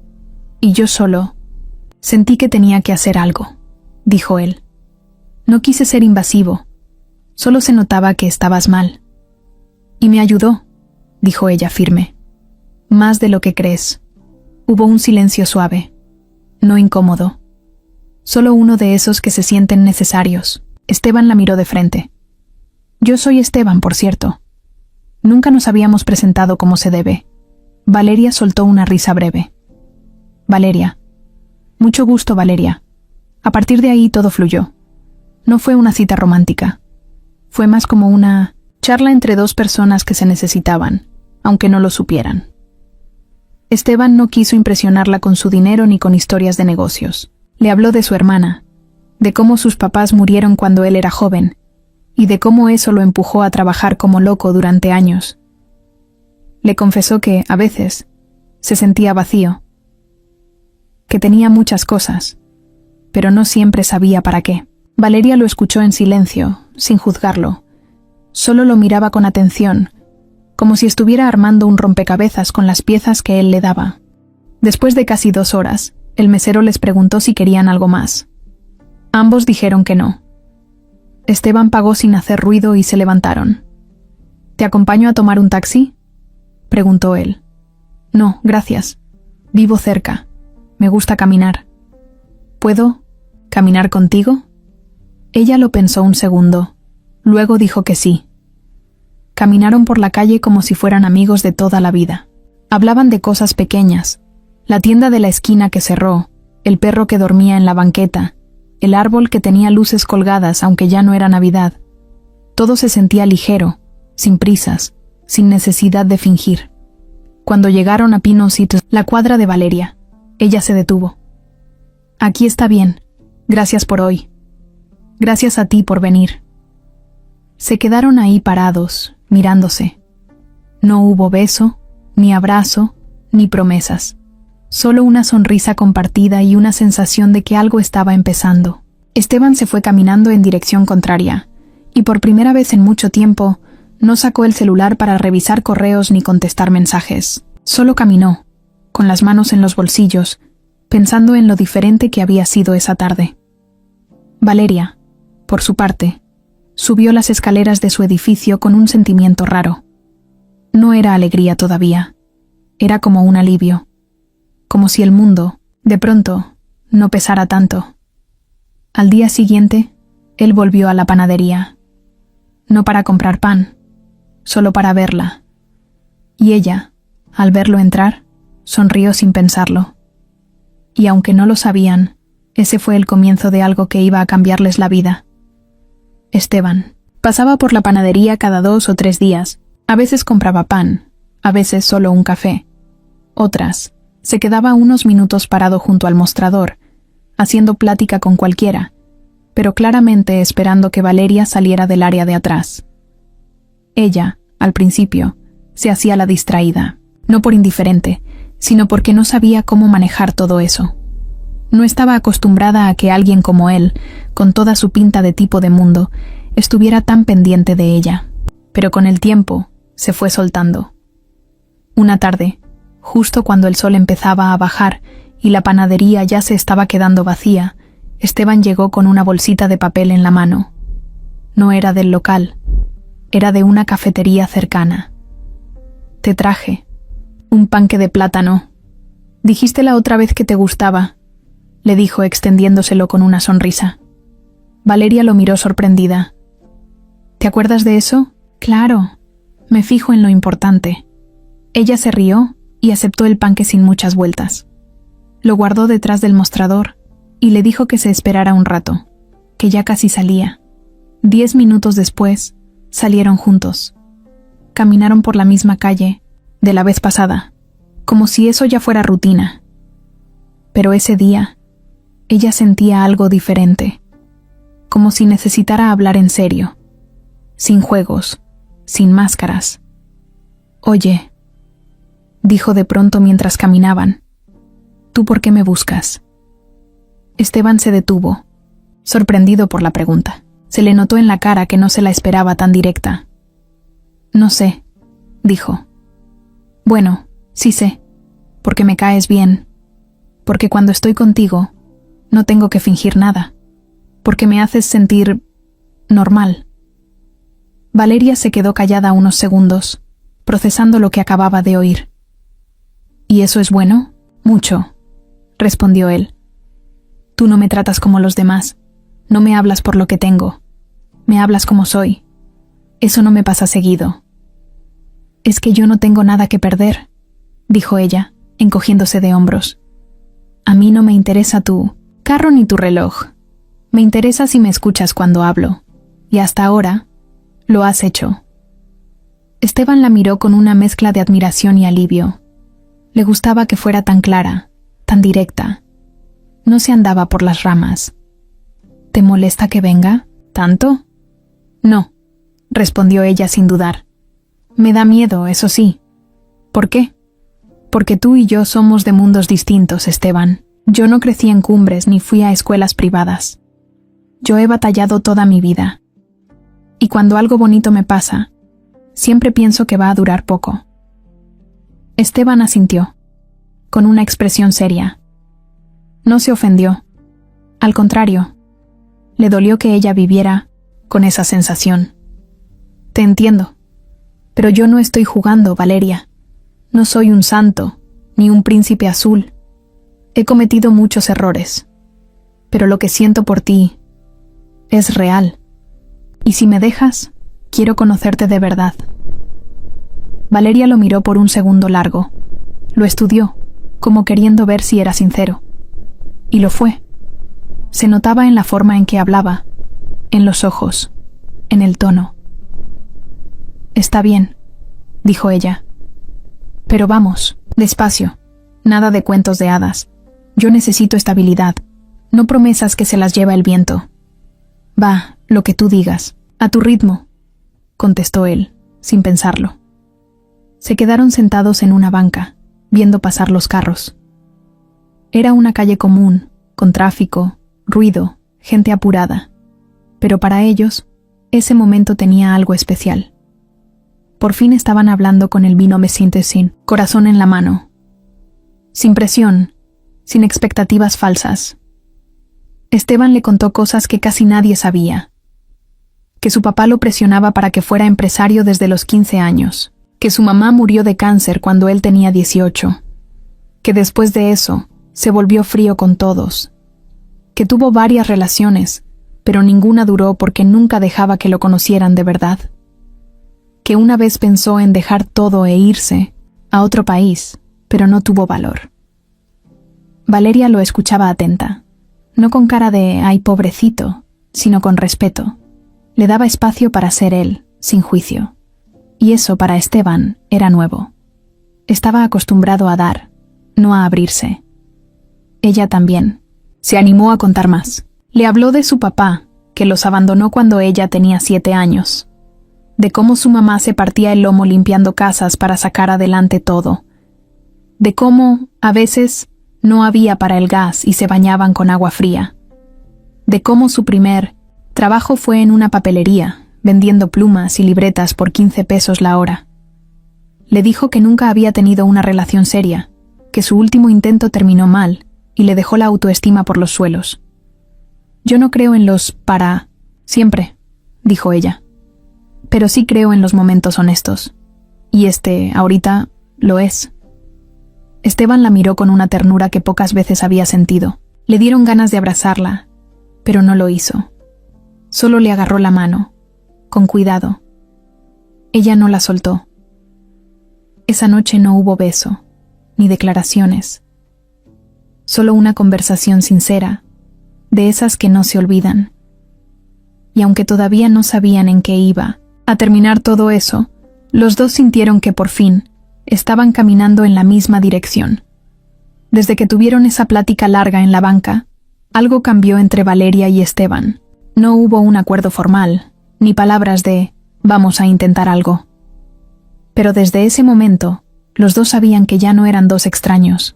Y yo solo... sentí que tenía que hacer algo, dijo él. No quise ser invasivo. Solo se notaba que estabas mal. Y me ayudó, dijo ella firme. Más de lo que crees. Hubo un silencio suave, no incómodo. Solo uno de esos que se sienten necesarios. Esteban la miró de frente. Yo soy Esteban, por cierto. Nunca nos habíamos presentado como se debe. Valeria soltó una risa breve. Valeria. Mucho gusto, Valeria. A partir de ahí todo fluyó. No fue una cita romántica. Fue más como una charla entre dos personas que se necesitaban, aunque no lo supieran. Esteban no quiso impresionarla con su dinero ni con historias de negocios. Le habló de su hermana, de cómo sus papás murieron cuando él era joven, y de cómo eso lo empujó a trabajar como loco durante años. Le confesó que, a veces, se sentía vacío, que tenía muchas cosas, pero no siempre sabía para qué. Valeria lo escuchó en silencio, sin juzgarlo. Solo lo miraba con atención, como si estuviera armando un rompecabezas con las piezas que él le daba. Después de casi 2 horas, el mesero les preguntó si querían algo más. Ambos dijeron que no. Esteban pagó sin hacer ruido y se levantaron. ¿Te acompaño a tomar un taxi?, preguntó él. No, gracias. Vivo cerca. Me gusta caminar. ¿Puedo caminar contigo? Ella lo pensó un segundo. Luego dijo que sí. Caminaron por la calle como si fueran amigos de toda la vida. Hablaban de cosas pequeñas. La tienda de la esquina que cerró, el perro que dormía en la banqueta, el árbol que tenía luces colgadas aunque ya no era Navidad. Todo se sentía ligero, sin prisas, sin necesidad de fingir. Cuando llegaron a Pino City, la cuadra de Valeria, ella se detuvo. Aquí está bien. Gracias por hoy. Gracias a ti por venir. Se quedaron ahí parados, mirándose. No hubo beso, ni abrazo, ni promesas. Solo una sonrisa compartida y una sensación de que algo estaba empezando. Esteban se fue caminando en dirección contraria, y por primera vez en mucho tiempo, no sacó el celular para revisar correos ni contestar mensajes. Solo caminó, con las manos en los bolsillos, pensando en lo diferente que había sido esa tarde. Valeria, por su parte, subió las escaleras de su edificio con un sentimiento raro. No era alegría todavía. Era como un alivio. Como si el mundo, de pronto, no pesara tanto. Al día siguiente, él volvió a la panadería. No para comprar pan, solo para verla. Y ella, al verlo entrar, sonrió sin pensarlo. Y aunque no lo sabían, ese fue el comienzo de algo que iba a cambiarles la vida. Esteban pasaba por la panadería cada 2 o 3 días. A veces compraba pan, a veces solo un café. Otras, se quedaba unos minutos parado junto al mostrador, haciendo plática con cualquiera, pero claramente esperando que Valeria saliera del área de atrás. Ella, al principio, se hacía la distraída, no por indiferente, sino porque no sabía cómo manejar todo eso. No estaba acostumbrada a que alguien como él, con toda su pinta de tipo de mundo, estuviera tan pendiente de ella. Pero con el tiempo, se fue soltando. Una tarde, justo cuando el sol empezaba a bajar y la panadería ya se estaba quedando vacía, Esteban llegó con una bolsita de papel en la mano. No era del local, era de una cafetería cercana. Te traje un panque de plátano. Dijiste la otra vez que te gustaba, le dijo extendiéndoselo con una sonrisa. Valeria lo miró sorprendida. ¿Te acuerdas de eso? Claro, me fijo en lo importante. Ella se rió y aceptó el panque sin muchas vueltas. Lo guardó detrás del mostrador y le dijo que se esperara un rato, que ya casi salía. 10 minutos después, salieron juntos. Caminaron por la misma calle de la vez pasada, como si eso ya fuera rutina. Pero ese día, ella sentía algo diferente, como si necesitara hablar en serio, sin juegos, sin máscaras. «Oye», dijo de pronto mientras caminaban, «¿tú por qué me buscas?» Esteban se detuvo, sorprendido por la pregunta. Se le notó en la cara que no se la esperaba tan directa. «No sé», dijo. «Bueno, sí sé, porque me caes bien, porque cuando estoy contigo no tengo que fingir nada, porque me haces sentir normal». Valeria se quedó callada unos segundos, procesando lo que acababa de oír. «¿Y eso es bueno?» «Mucho», respondió él. «Tú no me tratas como los demás, no me hablas por lo que tengo, me hablas como soy. Eso no me pasa seguido». «Es que yo no tengo nada que perder», dijo ella, encogiéndose de hombros. «A mí no me interesa tu carro ni tu reloj. Me interesa si me escuchas cuando hablo. Y hasta ahora, lo has hecho». Esteban la miró con una mezcla de admiración y alivio. Le gustaba que fuera tan clara, tan directa. No se andaba por las ramas. «¿Te molesta que venga? ¿Tanto?» «No», respondió ella sin dudar. «Me da miedo, eso sí». «¿Por qué?» «Porque tú y yo somos de mundos distintos, Esteban. Yo no crecí en Cumbres ni fui a escuelas privadas. Yo he batallado toda mi vida. Y cuando algo bonito me pasa, siempre pienso que va a durar poco». Esteban asintió, con una expresión seria. No se ofendió. Al contrario, le dolió que ella viviera con esa sensación. «Te entiendo. Pero yo no estoy jugando, Valeria. No soy un santo, ni un príncipe azul. He cometido muchos errores. Pero lo que siento por ti es real. Y si me dejas, quiero conocerte de verdad». Valeria lo miró por un segundo largo. Lo estudió, como queriendo ver si era sincero. Y lo fue. Se notaba en la forma en que hablaba, en los ojos, en el tono. «Está bien», dijo ella. «Pero vamos, despacio. Nada de cuentos de hadas. Yo necesito estabilidad, no promesas que se las lleva el viento». «Va, lo que tú digas, a tu ritmo», contestó él, sin pensarlo. Se quedaron sentados en una banca, viendo pasar los carros. Era una calle común, con tráfico, ruido, gente apurada. Pero para ellos, ese momento tenía algo especial. Por fin estaban hablando con el vino meciente sin corazón en la mano. Sin presión, sin expectativas falsas. Esteban le contó cosas que casi nadie sabía. Que su papá lo presionaba para que fuera empresario desde los 15 años. Que su mamá murió de cáncer cuando él tenía 18. Que después de eso, se volvió frío con todos. Que tuvo varias relaciones, pero ninguna duró porque nunca dejaba que lo conocieran de verdad. Que una vez pensó en dejar todo e irse a otro país, pero no tuvo valor. Valeria lo escuchaba atenta, no con cara de «ay, pobrecito», sino con respeto. Le daba espacio para ser él, sin juicio. Y eso para Esteban era nuevo. Estaba acostumbrado a dar, no a abrirse. Ella también. Se animó a contar más. Le habló de su papá, que los abandonó cuando ella tenía 7 años. De cómo su mamá se partía el lomo limpiando casas para sacar adelante todo. De cómo, a veces, no había para el gas y se bañaban con agua fría. De cómo su primer trabajo fue en una papelería, vendiendo plumas y libretas por 15 pesos la hora. Le dijo que nunca había tenido una relación seria, que su último intento terminó mal y le dejó la autoestima por los suelos. «Yo no creo en los para siempre», dijo ella. «Pero sí creo en los momentos honestos. Y ahorita, lo es». Esteban la miró con una ternura que pocas veces había sentido. Le dieron ganas de abrazarla, pero no lo hizo. Solo le agarró la mano, con cuidado. Ella no la soltó. Esa noche no hubo beso, ni declaraciones. Solo una conversación sincera, de esas que no se olvidan. Y aunque todavía no sabían en qué iba a terminar todo eso, los dos sintieron que por fin estaban caminando en la misma dirección. Desde que tuvieron esa plática larga en la banca, algo cambió entre Valeria y Esteban. No hubo un acuerdo formal, ni palabras de «vamos a intentar algo». Pero desde ese momento, los dos sabían que ya no eran dos extraños.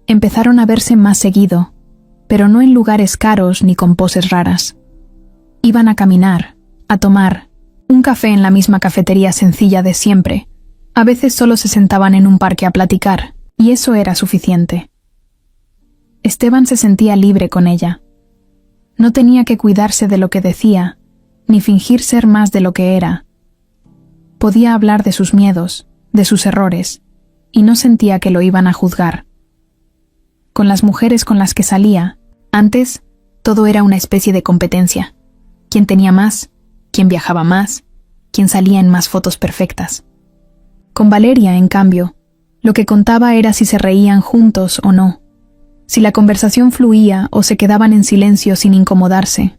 Empezaron a verse más seguido, pero no en lugares caros ni con poses raras. Iban a caminar, a tomar un café en la misma cafetería sencilla de siempre. A veces solo se sentaban en un parque a platicar, y eso era suficiente. Esteban se sentía libre con ella. No tenía que cuidarse de lo que decía, ni fingir ser más de lo que era. Podía hablar de sus miedos, de sus errores, y no sentía que lo iban a juzgar. Con las mujeres con las que salía, antes, todo era una especie de competencia. ¿Quién tenía más? ¿Quién viajaba más? ¿Quién salía en más fotos perfectas? Con Valeria, en cambio, lo que contaba era si se reían juntos o no, si la conversación fluía o se quedaban en silencio sin incomodarse.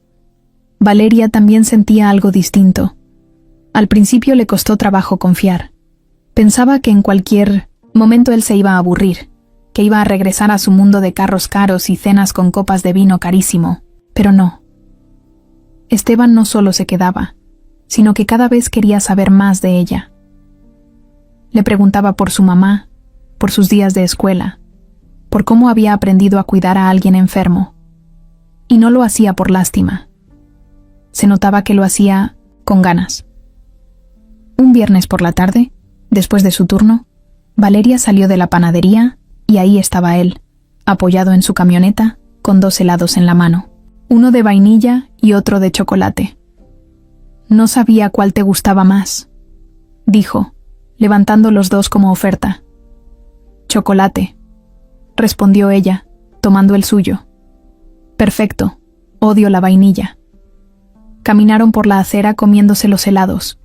Valeria también sentía algo distinto. Al principio le costó trabajo confiar. Pensaba que en cualquier momento él se iba a aburrir, que iba a regresar a su mundo de carros caros y cenas con copas de vino carísimo, pero no. Esteban no solo se quedaba, sino que cada vez quería saber más de ella. Le preguntaba por su mamá, por sus días de escuela, por cómo había aprendido a cuidar a alguien enfermo. Y no lo hacía por lástima. Se notaba que lo hacía con ganas. Un viernes por la tarde, después de su turno, Valeria salió de la panadería y ahí estaba él, apoyado en su camioneta, con 2 helados en la mano, uno de vainilla y otro de chocolate. «No sabía cuál te gustaba más», dijo, levantando los dos como oferta. «Chocolate», respondió ella, tomando el suyo. «Perfecto, odio la vainilla». Caminaron por la acera comiéndose los helados.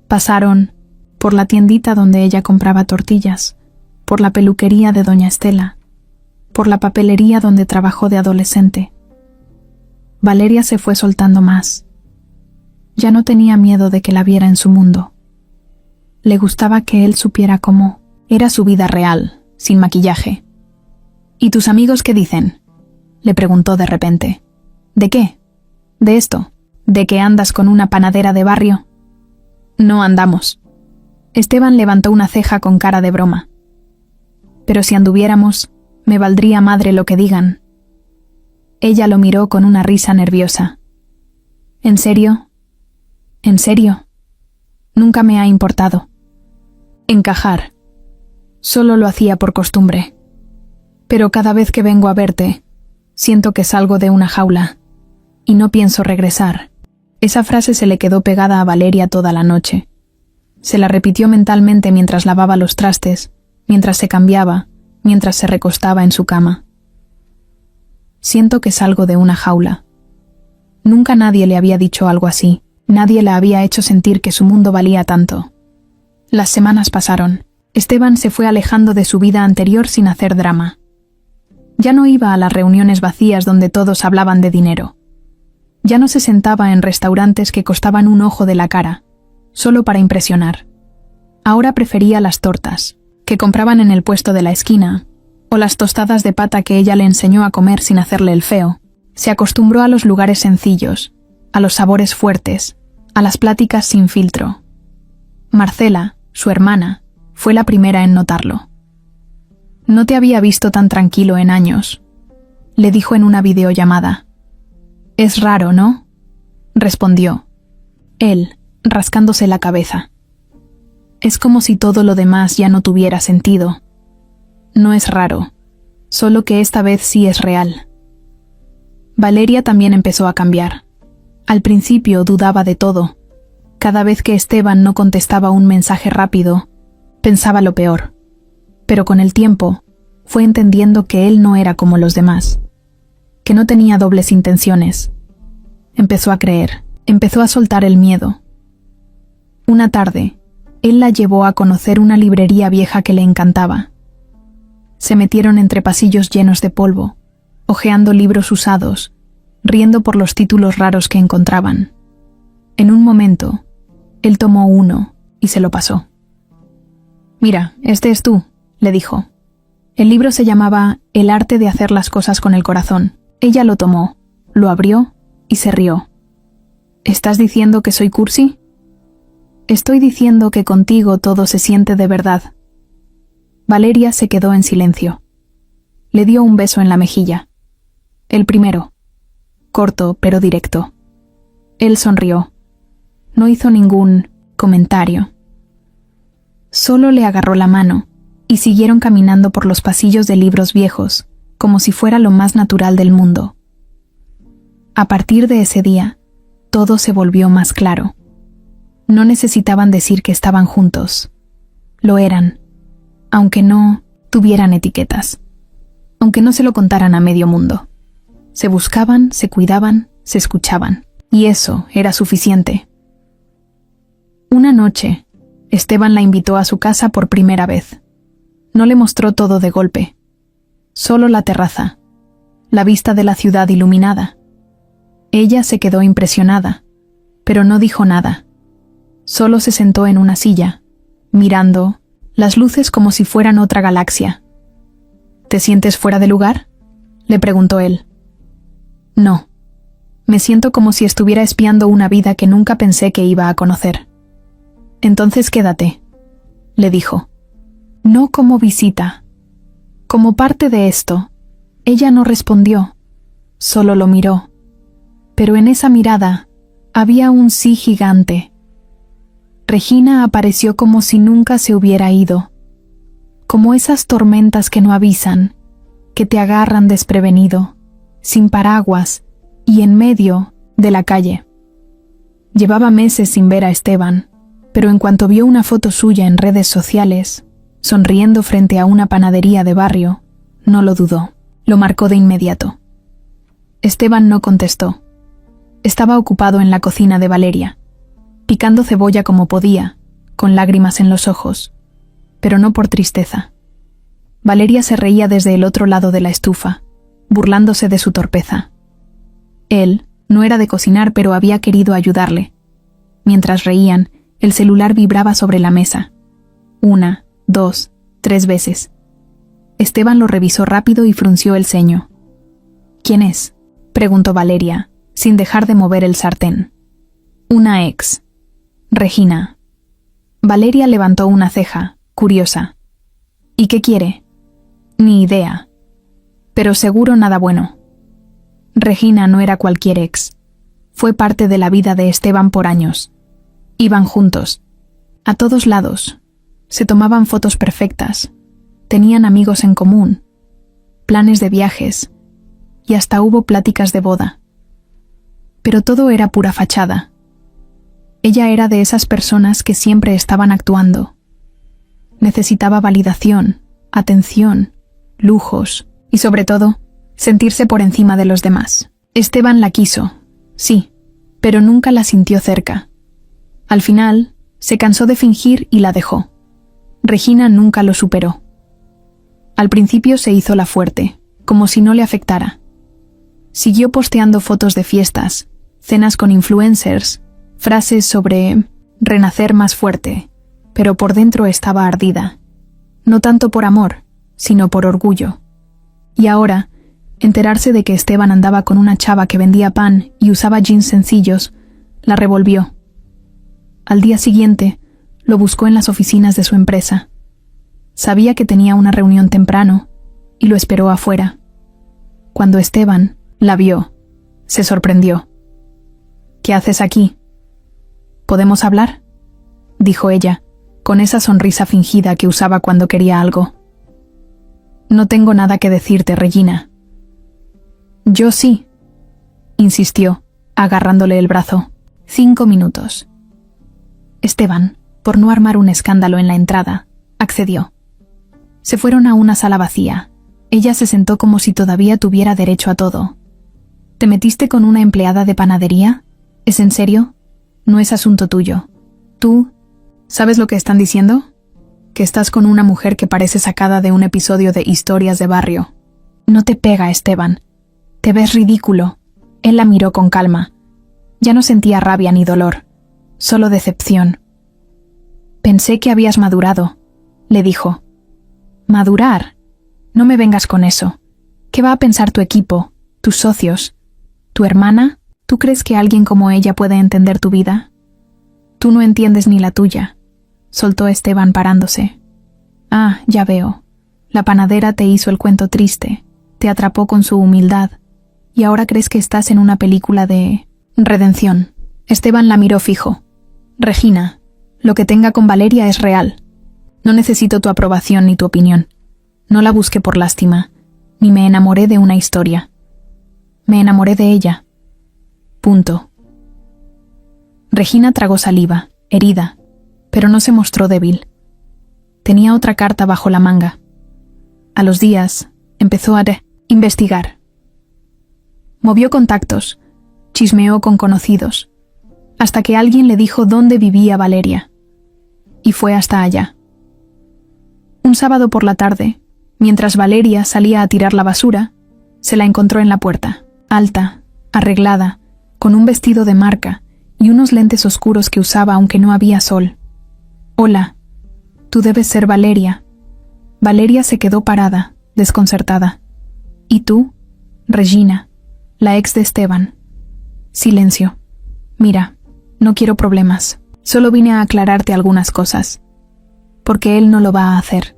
Pasaron por la tiendita donde ella compraba tortillas, por la peluquería de doña Estela, por la papelería donde trabajó de adolescente. Valeria se fue soltando más. Ya no tenía miedo de que la viera en su mundo. Le gustaba que él supiera cómo era su vida real, sin maquillaje. «¿Y tus amigos qué dicen?», le preguntó de repente. «¿De qué? ¿De esto? ¿De que andas con una panadera de barrio?» «No andamos». Esteban levantó una ceja con cara de broma. «Pero si anduviéramos, me valdría madre lo que digan». Ella lo miró con una risa nerviosa. «¿En serio? ¿En serio? Nunca me ha importado encajar. Solo lo hacía por costumbre. Pero cada vez que vengo a verte, siento que salgo de una jaula y no pienso regresar». Esa frase se le quedó pegada a Valeria toda la noche. Se la repitió mentalmente mientras lavaba los trastes, mientras se cambiaba, mientras se recostaba en su cama. «Siento que salgo de una jaula». Nunca nadie le había dicho algo así. Nadie la había hecho sentir que su mundo valía tanto. Las semanas pasaron. Esteban se fue alejando de su vida anterior sin hacer drama. Ya no iba a las reuniones vacías donde todos hablaban de dinero. Ya no se sentaba en restaurantes que costaban un ojo de la cara, solo para impresionar. Ahora prefería las tortas, que compraban en el puesto de la esquina, o las tostadas de pata que ella le enseñó a comer sin hacerle el feo. Se acostumbró a los lugares sencillos, a los sabores fuertes, a las pláticas sin filtro. Marcela, su hermana, fue la primera en notarlo. «No te había visto tan tranquilo en años», le dijo en una videollamada. «Es raro, ¿no?», respondió él, rascándose la cabeza. «Es como si todo lo demás ya no tuviera sentido. No es raro, solo que esta vez sí es real». Valeria también empezó a cambiar. Al principio dudaba de todo. Cada vez que Esteban no contestaba un mensaje rápido, pensaba lo peor. Pero con el tiempo, fue entendiendo que él no era como los demás, que no tenía dobles intenciones. Empezó a creer, empezó a soltar el miedo. Una tarde, él la llevó a conocer una librería vieja que le encantaba. Se metieron entre pasillos llenos de polvo, hojeando libros usados, riendo por los títulos raros que encontraban. En un momento, él tomó uno y se lo pasó. «Mira, este es tú», le dijo. El libro se llamaba El arte de hacer las cosas con el corazón. Ella lo tomó, lo abrió y se rió. «¿Estás diciendo que soy cursi?» «Estoy diciendo que contigo todo se siente de verdad». Valeria se quedó en silencio. Le dio un beso en la mejilla. El primero, corto pero directo. Él sonrió. No hizo ningún comentario. Solo le agarró la mano y siguieron caminando por los pasillos de libros viejos, como si fuera lo más natural del mundo. A partir de ese día, todo se volvió más claro. No necesitaban decir que estaban juntos. Lo eran, aunque no tuvieran etiquetas, aunque no se lo contaran a medio mundo. Se buscaban, se cuidaban, se escuchaban, y eso era suficiente. Una noche, Esteban la invitó a su casa por primera vez. No le mostró todo de golpe, solo la terraza, la vista de la ciudad iluminada. Ella se quedó impresionada, pero no dijo nada. Solo se sentó en una silla, mirando las luces como si fueran otra galaxia. ¿Te sientes fuera de lugar?, le preguntó él. No. Me siento como si estuviera espiando una vida que nunca pensé que iba a conocer. Entonces quédate, le dijo. No como visita. Como parte de esto. Ella no respondió, solo lo miró. Pero en esa mirada había un sí gigante. Regina apareció como si nunca se hubiera ido. Como esas tormentas que no avisan, que te agarran desprevenido, sin paraguas y en medio de la calle. Llevaba meses sin ver a Esteban, pero en cuanto vio una foto suya en redes sociales, sonriendo frente a una panadería de barrio, no lo dudó, lo marcó de inmediato. Esteban no contestó. Estaba ocupado en la cocina de Valeria, picando cebolla como podía, con lágrimas en los ojos, pero no por tristeza. Valeria se reía desde el otro lado de la estufa, burlándose de su torpeza. Él no era de cocinar, pero había querido ayudarle. Mientras reían, el celular vibraba sobre la mesa. 1, 2, 3 veces. Esteban lo revisó rápido y frunció el ceño. «¿Quién es?», preguntó Valeria, sin dejar de mover el sartén. «Una ex. Regina». Valeria levantó una ceja, curiosa. «¿Y qué quiere?». «Ni idea. Pero seguro nada bueno». Regina no era cualquier ex. Fue parte de la vida de Esteban por años. Iban juntos, a todos lados. Se tomaban fotos perfectas. Tenían amigos en común, planes de viajes, y hasta hubo pláticas de boda. Pero todo era pura fachada. Ella era de esas personas que siempre estaban actuando. Necesitaba validación, atención, lujos y, sobre todo, sentirse por encima de los demás. Esteban la quiso, sí, pero nunca la sintió cerca. Al final, se cansó de fingir y la dejó. Regina nunca lo superó. Al principio se hizo la fuerte, como si no le afectara. Siguió posteando fotos de fiestas, cenas con influencers, frases sobre renacer más fuerte, pero por dentro estaba ardida. No tanto por amor, sino por orgullo. Y ahora, enterarse de que Esteban andaba con una chava que vendía pan y usaba jeans sencillos, la revolvió. Al día siguiente, lo buscó en las oficinas de su empresa. Sabía que tenía una reunión temprano y lo esperó afuera. Cuando Esteban la vio, se sorprendió. «¿Qué haces aquí?». «¿Podemos hablar?», dijo ella, con esa sonrisa fingida que usaba cuando quería algo. «No tengo nada que decirte, Regina». «Yo sí», insistió, agarrándole el brazo. 5 minutos. Esteban, por no armar un escándalo en la entrada, accedió. Se fueron a una sala vacía. Ella se sentó como si todavía tuviera derecho a todo. «¿Te metiste con una empleada de panadería? ¿Es en serio? No es asunto tuyo. Tú, ¿sabes lo que están diciendo?». que estás con una mujer que parece sacada de un episodio de Historias de Barrio. No te pega, Esteban. Te ves ridículo. Él la miró con calma. Ya no sentía rabia ni dolor, solo decepción. Pensé que habías madurado, le dijo. ¿Madurar? No me vengas con eso. ¿Qué va a pensar tu equipo, tus socios, tu hermana? ¿Tú crees que alguien como ella puede entender tu vida? Tú no entiendes ni la tuya, soltó Esteban parándose. Ah, ya veo. La panadera te hizo el cuento triste, te atrapó con su humildad, y ahora crees que estás en una película de redención. Esteban la miró fijo. Regina, lo que tenga con Valeria es real. No necesito tu aprobación ni tu opinión. No la busqué por lástima, ni me enamoré de una historia. Me enamoré de ella. Punto. Regina tragó saliva, herida, pero no se mostró débil. Tenía otra carta bajo la manga. A los días, empezó a investigar. Movió contactos, chismeó con conocidos, hasta que alguien le dijo dónde vivía Valeria. Y fue hasta allá. Un sábado por la tarde, mientras Valeria salía a tirar la basura, se la encontró en la puerta, alta, arreglada, con un vestido de marca y unos lentes oscuros que usaba aunque no había sol. Hola, tú debes ser Valeria. Valeria se quedó parada, desconcertada. ¿Y tú? Regina, la ex de Esteban. Silencio. Mira, no quiero problemas. Solo vine a aclararte algunas cosas. Porque él no lo va a hacer.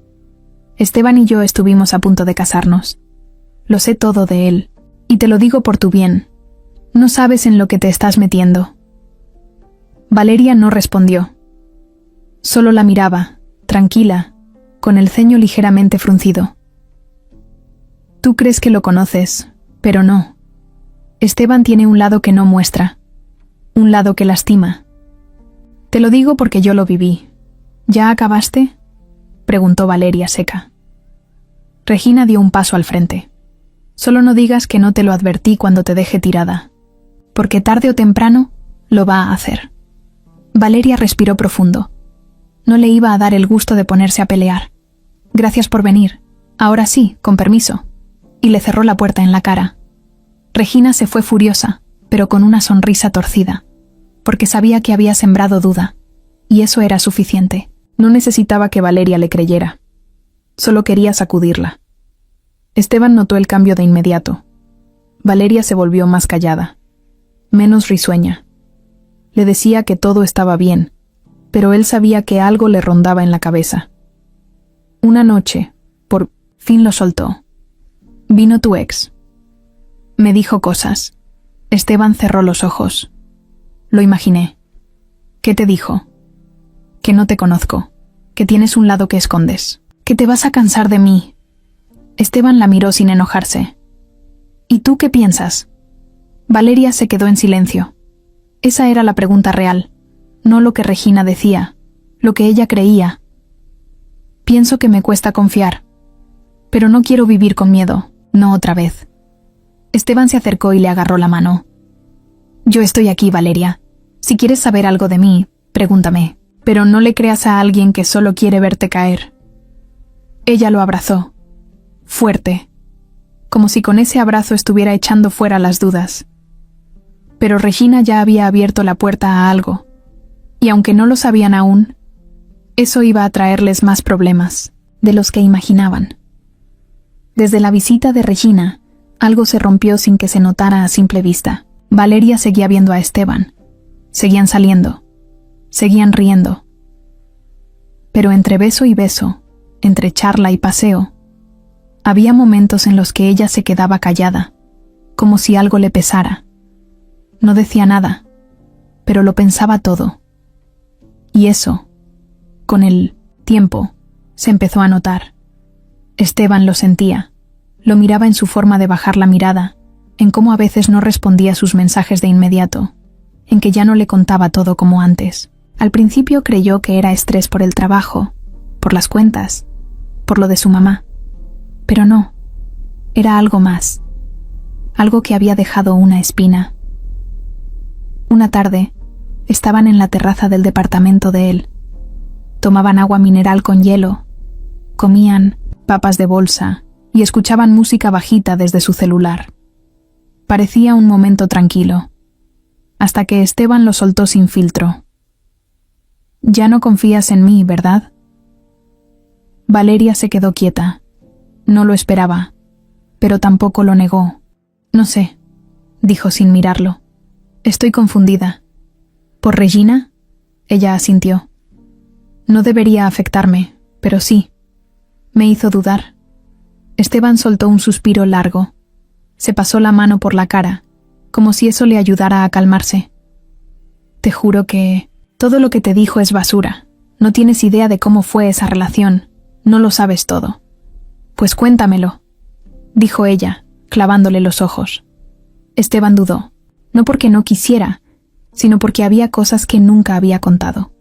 Esteban y yo estuvimos a punto de casarnos. Lo sé todo de él, y te lo digo por tu bien. No sabes en lo que te estás metiendo. Valeria no respondió. Solo la miraba, tranquila, con el ceño ligeramente fruncido. Tú crees que lo conoces, pero no. Esteban tiene un lado que no muestra, un lado que lastima. Te lo digo porque yo lo viví. ¿Ya acabaste?, preguntó Valeria seca. Regina dio un paso al frente. Solo no digas que no te lo advertí cuando te deje tirada, porque tarde o temprano lo va a hacer. Valeria respiró profundo. No le iba a dar el gusto de ponerse a pelear. Gracias por venir. Ahora sí, con permiso. Y le cerró la puerta en la cara. Regina se fue furiosa, pero con una sonrisa torcida, porque sabía que había sembrado duda, y eso era suficiente. No necesitaba que Valeria le creyera. Solo quería sacudirla. Esteban notó el cambio de inmediato. Valeria se volvió más callada, menos risueña. Le decía que todo estaba bien, pero él sabía que algo le rondaba en la cabeza. Una noche, por fin lo soltó. Vino tu ex. Me dijo cosas. Esteban cerró los ojos. Lo imaginé. ¿Qué te dijo? Que no te conozco, que tienes un lado que escondes, que te vas a cansar de mí. Esteban la miró sin enojarse. ¿Y tú qué piensas? Valeria se quedó en silencio. Esa era la pregunta real, no lo que Regina decía, lo que ella creía. Pienso que me cuesta confiar, pero no quiero vivir con miedo, no otra vez. Esteban se acercó y le agarró la mano. Yo estoy aquí, Valeria. Si quieres saber algo de mí, pregúntame, pero no le creas a alguien que solo quiere verte caer. Ella lo abrazó, fuerte, como si con ese abrazo estuviera echando fuera las dudas. Pero Regina ya había abierto la puerta a algo, y aunque no lo sabían aún, eso iba a traerles más problemas de los que imaginaban. Desde la visita de Regina, algo se rompió sin que se notara a simple vista. Valeria seguía viendo a Esteban. Seguían saliendo. Seguían riendo. Pero entre beso y beso, entre charla y paseo, había momentos en los que ella se quedaba callada, como si algo le pesara. No decía nada, pero lo pensaba todo. Y eso, con el tiempo, se empezó a notar. Esteban lo sentía. Lo miraba en su forma de bajar la mirada, en cómo a veces no respondía a sus mensajes de inmediato, en que ya no le contaba todo como antes. Al principio creyó que era estrés por el trabajo, por las cuentas, por lo de su mamá. Pero no, era algo más, algo que había dejado una espina. Una tarde, estaban en la terraza del departamento de él. Tomaban agua mineral con hielo, comían papas de bolsa y escuchaban música bajita desde su celular. Parecía un momento tranquilo, hasta que Esteban lo soltó sin filtro. «Ya no confías en mí, ¿verdad?» Valeria se quedó quieta. No lo esperaba, pero tampoco lo negó. «No sé», dijo sin mirarlo. «Estoy confundida». «¿Por Regina?» Ella asintió. «No debería afectarme, pero sí». Me hizo dudar. Esteban soltó un suspiro largo. Se pasó la mano por la cara, como si eso le ayudara a calmarse. «Te juro que todo lo que te dijo es basura. No tienes idea de cómo fue esa relación. No lo sabes todo». «Pues cuéntamelo», dijo ella, clavándole los ojos. Esteban dudó, no porque no quisiera, sino porque había cosas que nunca había contado.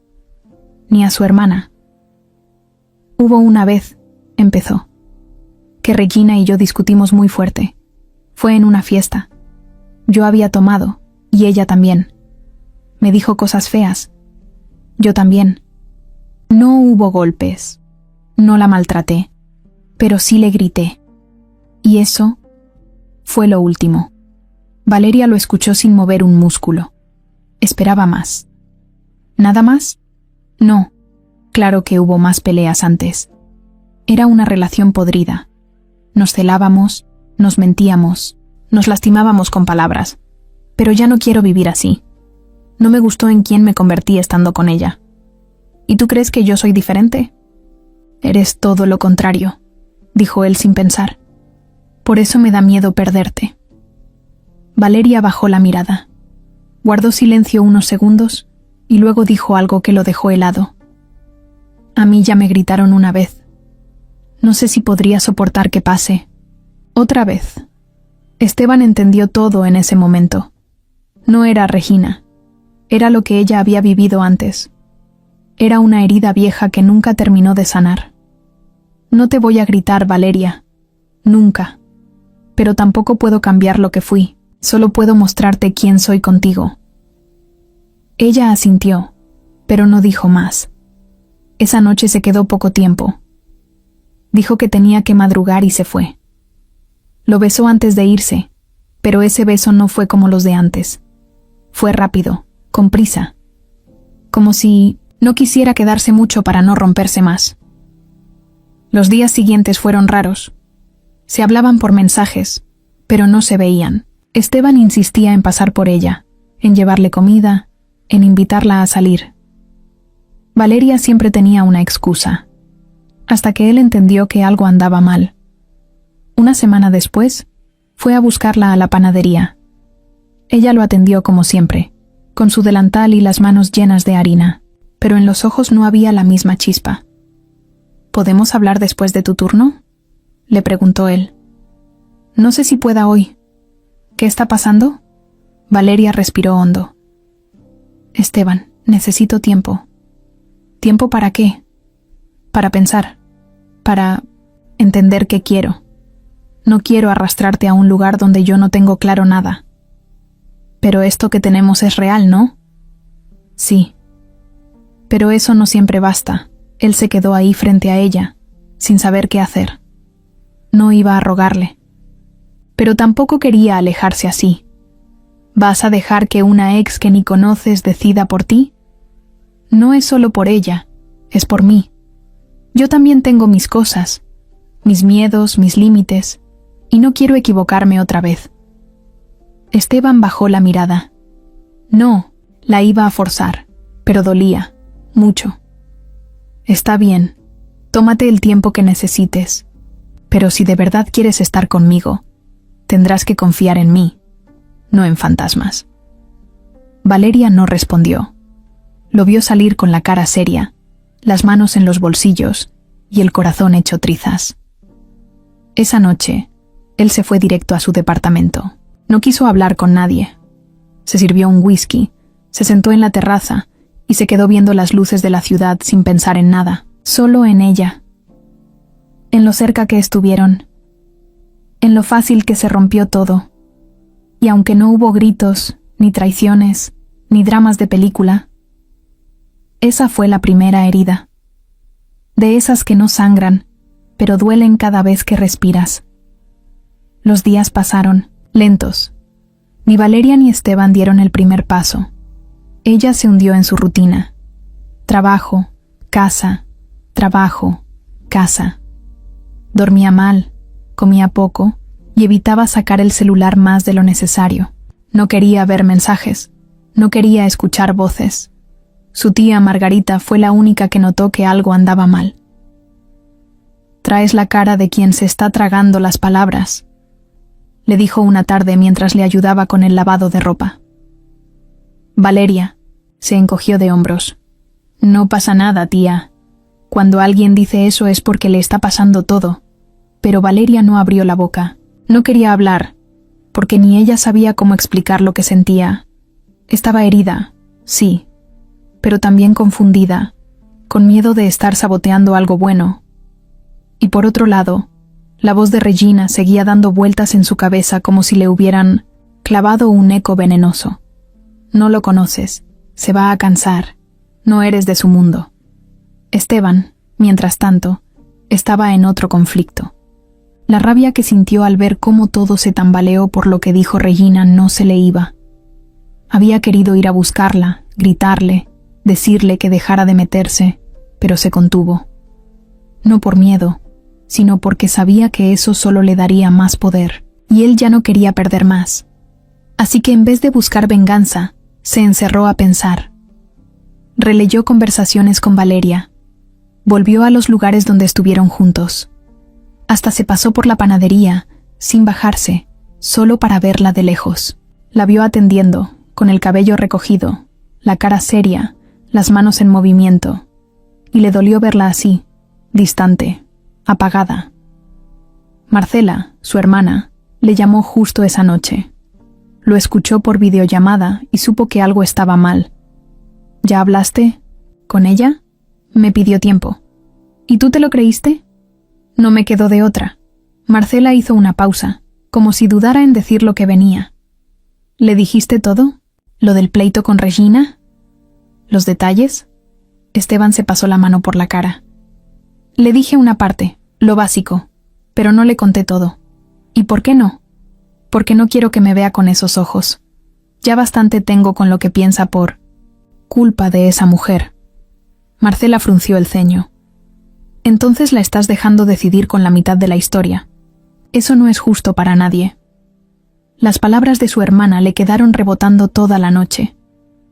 Ni a su hermana. «Hubo una vez», empezó, «que Regina y yo discutimos muy fuerte. Fue en una fiesta. Yo había tomado, y ella también. Me dijo cosas feas. Yo también. No hubo golpes. No la maltraté. Pero sí le grité. Y eso fue lo último». Valeria lo escuchó sin mover un músculo. Esperaba más. ¿Nada más? No. Claro que hubo más peleas antes. Era una relación podrida. Nos celábamos, nos mentíamos, nos lastimábamos con palabras. Pero ya no quiero vivir así. No me gustó en quién me convertí estando con ella. ¿Y tú crees que yo soy diferente? Eres todo lo contrario, dijo él sin pensar. Por eso me da miedo perderte. Valeria bajó la mirada. Guardó silencio unos segundos y luego dijo algo que lo dejó helado. A mí ya me gritaron una vez. No sé si podría soportar que pase. Otra vez. Esteban entendió todo en ese momento. No era Regina. Era lo que ella había vivido antes. Era una herida vieja que nunca terminó de sanar. No te voy a gritar, Valeria. Nunca. Pero tampoco puedo cambiar lo que fui. Solo puedo mostrarte quién soy contigo. Ella asintió, pero no dijo más. Esa noche se quedó poco tiempo. Dijo que tenía que madrugar y se fue. Lo besó antes de irse, pero ese beso no fue como los de antes. Fue rápido, con prisa. Como si no quisiera quedarse mucho para no romperse más. Los días siguientes fueron raros. Se hablaban por mensajes, pero no se veían. Esteban insistía en pasar por ella, en llevarle comida, en invitarla a salir. Valeria siempre tenía una excusa, hasta que él entendió que algo andaba mal. Una semana después, fue a buscarla a la panadería. Ella lo atendió como siempre, con su delantal y las manos llenas de harina, pero en los ojos no había la misma chispa. ¿Podemos hablar después de tu turno?, le preguntó él. No sé si pueda hoy. ¿Qué está pasando? Valeria respiró hondo. Esteban, necesito tiempo. ¿Tiempo para qué? Para pensar. Para entender qué quiero. No quiero arrastrarte a un lugar donde yo no tengo claro nada. Pero esto que tenemos es real, ¿no? Sí. Pero eso no siempre basta. Él se quedó ahí frente a ella, sin saber qué hacer. No iba a rogarle. Pero tampoco quería alejarse así. ¿Vas a dejar que una ex que ni conoces decida por ti? No es solo por ella, es por mí. Yo también tengo mis cosas, mis miedos, mis límites, y no quiero equivocarme otra vez. Esteban bajó la mirada. No, la iba a forzar, pero dolía, mucho. Está bien, tómate el tiempo que necesites, pero si de verdad quieres estar conmigo, tendrás que confiar en mí, no en fantasmas. Valeria no respondió. Lo vio salir con la cara seria, las manos en los bolsillos y el corazón hecho trizas. Esa noche, él se fue directo a su departamento. No quiso hablar con nadie. Se sirvió un whisky, se sentó en la terraza y se quedó viendo las luces de la ciudad sin pensar en nada, solo en ella. En lo cerca que estuvieron, en lo fácil que se rompió todo. Y aunque no hubo gritos, ni traiciones, ni dramas de película, esa fue la primera herida. de esas que no sangran, pero duelen cada vez que respiras. Los días pasaron, lentos. Ni Valeria ni Esteban dieron el primer paso. Ella se hundió en su rutina. Trabajo, casa, trabajo, casa. Dormía mal, comía poco y evitaba sacar el celular más de lo necesario. No quería ver mensajes, no quería escuchar voces. Su tía Margarita fue la única que notó que algo andaba mal. «Traes la cara de quien se está tragando las palabras», le dijo una tarde mientras le ayudaba con el lavado de ropa. Valeria se encogió de hombros. «No pasa nada, tía. Cuando alguien dice eso es porque le está pasando todo». Pero Valeria no abrió la boca. No quería hablar, porque ni ella sabía cómo explicar lo que sentía. Estaba herida, sí, pero también confundida, con miedo de estar saboteando algo bueno. Y por otro lado, la voz de Regina seguía dando vueltas en su cabeza como si le hubieran clavado un eco venenoso. «No lo conoces, se va a cansar, no eres de su mundo». Esteban, mientras tanto, estaba en otro conflicto. La rabia que sintió al ver cómo todo se tambaleó por lo que dijo Regina no se le iba. Había querido ir a buscarla, gritarle, decirle que dejara de meterse, pero se contuvo. No por miedo, sino porque sabía que eso solo le daría más poder, y él ya no quería perder más. Así que en vez de buscar venganza, se encerró a pensar. Releyó conversaciones con Valeria. Volvió a los lugares donde estuvieron juntos. Hasta se pasó por la panadería, sin bajarse, solo para verla de lejos. La vio atendiendo, con el cabello recogido, la cara seria, las manos en movimiento, y le dolió verla así, distante, apagada. Marcela, su hermana, le llamó justo esa noche. Lo escuchó por videollamada y supo que algo estaba mal. ¿Ya hablaste? ¿Con ella? Me pidió tiempo. ¿Y tú te lo creíste? No me quedó de otra. Marcela hizo una pausa, como si dudara en decir lo que venía. ¿Le dijiste todo? ¿Lo del pleito con Regina? ¿Los detalles? Esteban se pasó la mano por la cara. Le dije una parte, lo básico, pero no le conté todo. ¿Y por qué no? Porque no quiero que me vea con esos ojos. Ya bastante tengo con lo que piensa por culpa de esa mujer. Marcela frunció el ceño. Entonces la estás dejando decidir con la mitad de la historia. Eso no es justo para nadie. Las palabras de su hermana le quedaron rebotando toda la noche.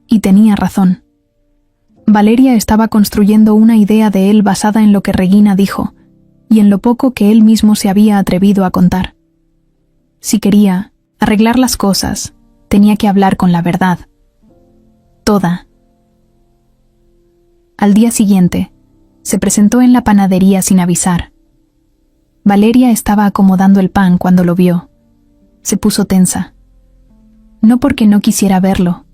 Y tenía razón. Valeria estaba construyendo una idea de él basada en lo que Regina dijo, y en lo poco que él mismo se había atrevido a contar. Si quería arreglar las cosas, tenía que hablar con la verdad. Toda. Al día siguiente, se presentó en la panadería sin avisar. Valeria estaba acomodando el pan cuando lo vio. Se puso tensa. No porque no quisiera verlo,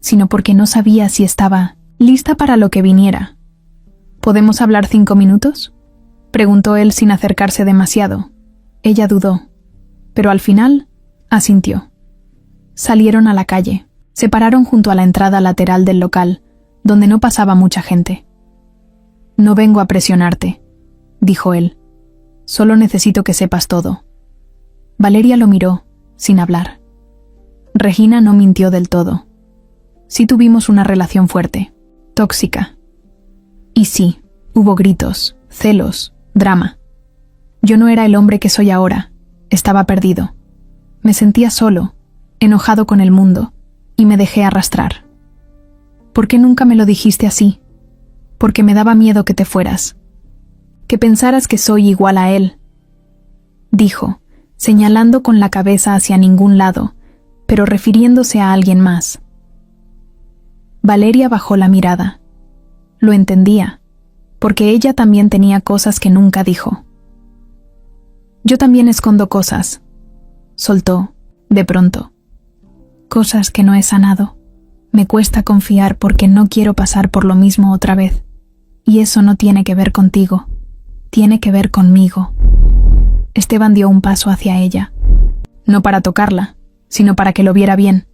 sino porque no sabía si estaba lista para lo que viniera. ¿Podemos hablar 5 minutos? Preguntó él sin acercarse demasiado. Ella dudó, pero al final asintió. Salieron a la calle. Se pararon junto a la entrada lateral del local, donde no pasaba mucha gente. «No vengo a presionarte», dijo él. «Solo necesito que sepas todo». Valeria lo miró, sin hablar. Regina no mintió del todo. Sí tuvimos una relación fuerte, tóxica. Y sí, hubo gritos, celos, drama. Yo no era el hombre que soy ahora, estaba perdido. Me sentía solo, enojado con el mundo, y me dejé arrastrar. ¿Por qué nunca me lo dijiste así? Porque me daba miedo que te fueras. Que pensaras que soy igual a él. Dijo, señalando con la cabeza hacia ningún lado, pero refiriéndose a alguien más. Valeria bajó la mirada. Lo entendía, porque ella también tenía cosas que nunca dijo. Yo también escondo cosas, soltó, de pronto. Cosas que no he sanado. Me cuesta confiar porque no quiero pasar por lo mismo otra vez. Y eso no tiene que ver contigo. Tiene que ver conmigo. Esteban dio un paso hacia ella. No para tocarla, sino para que lo viera bien.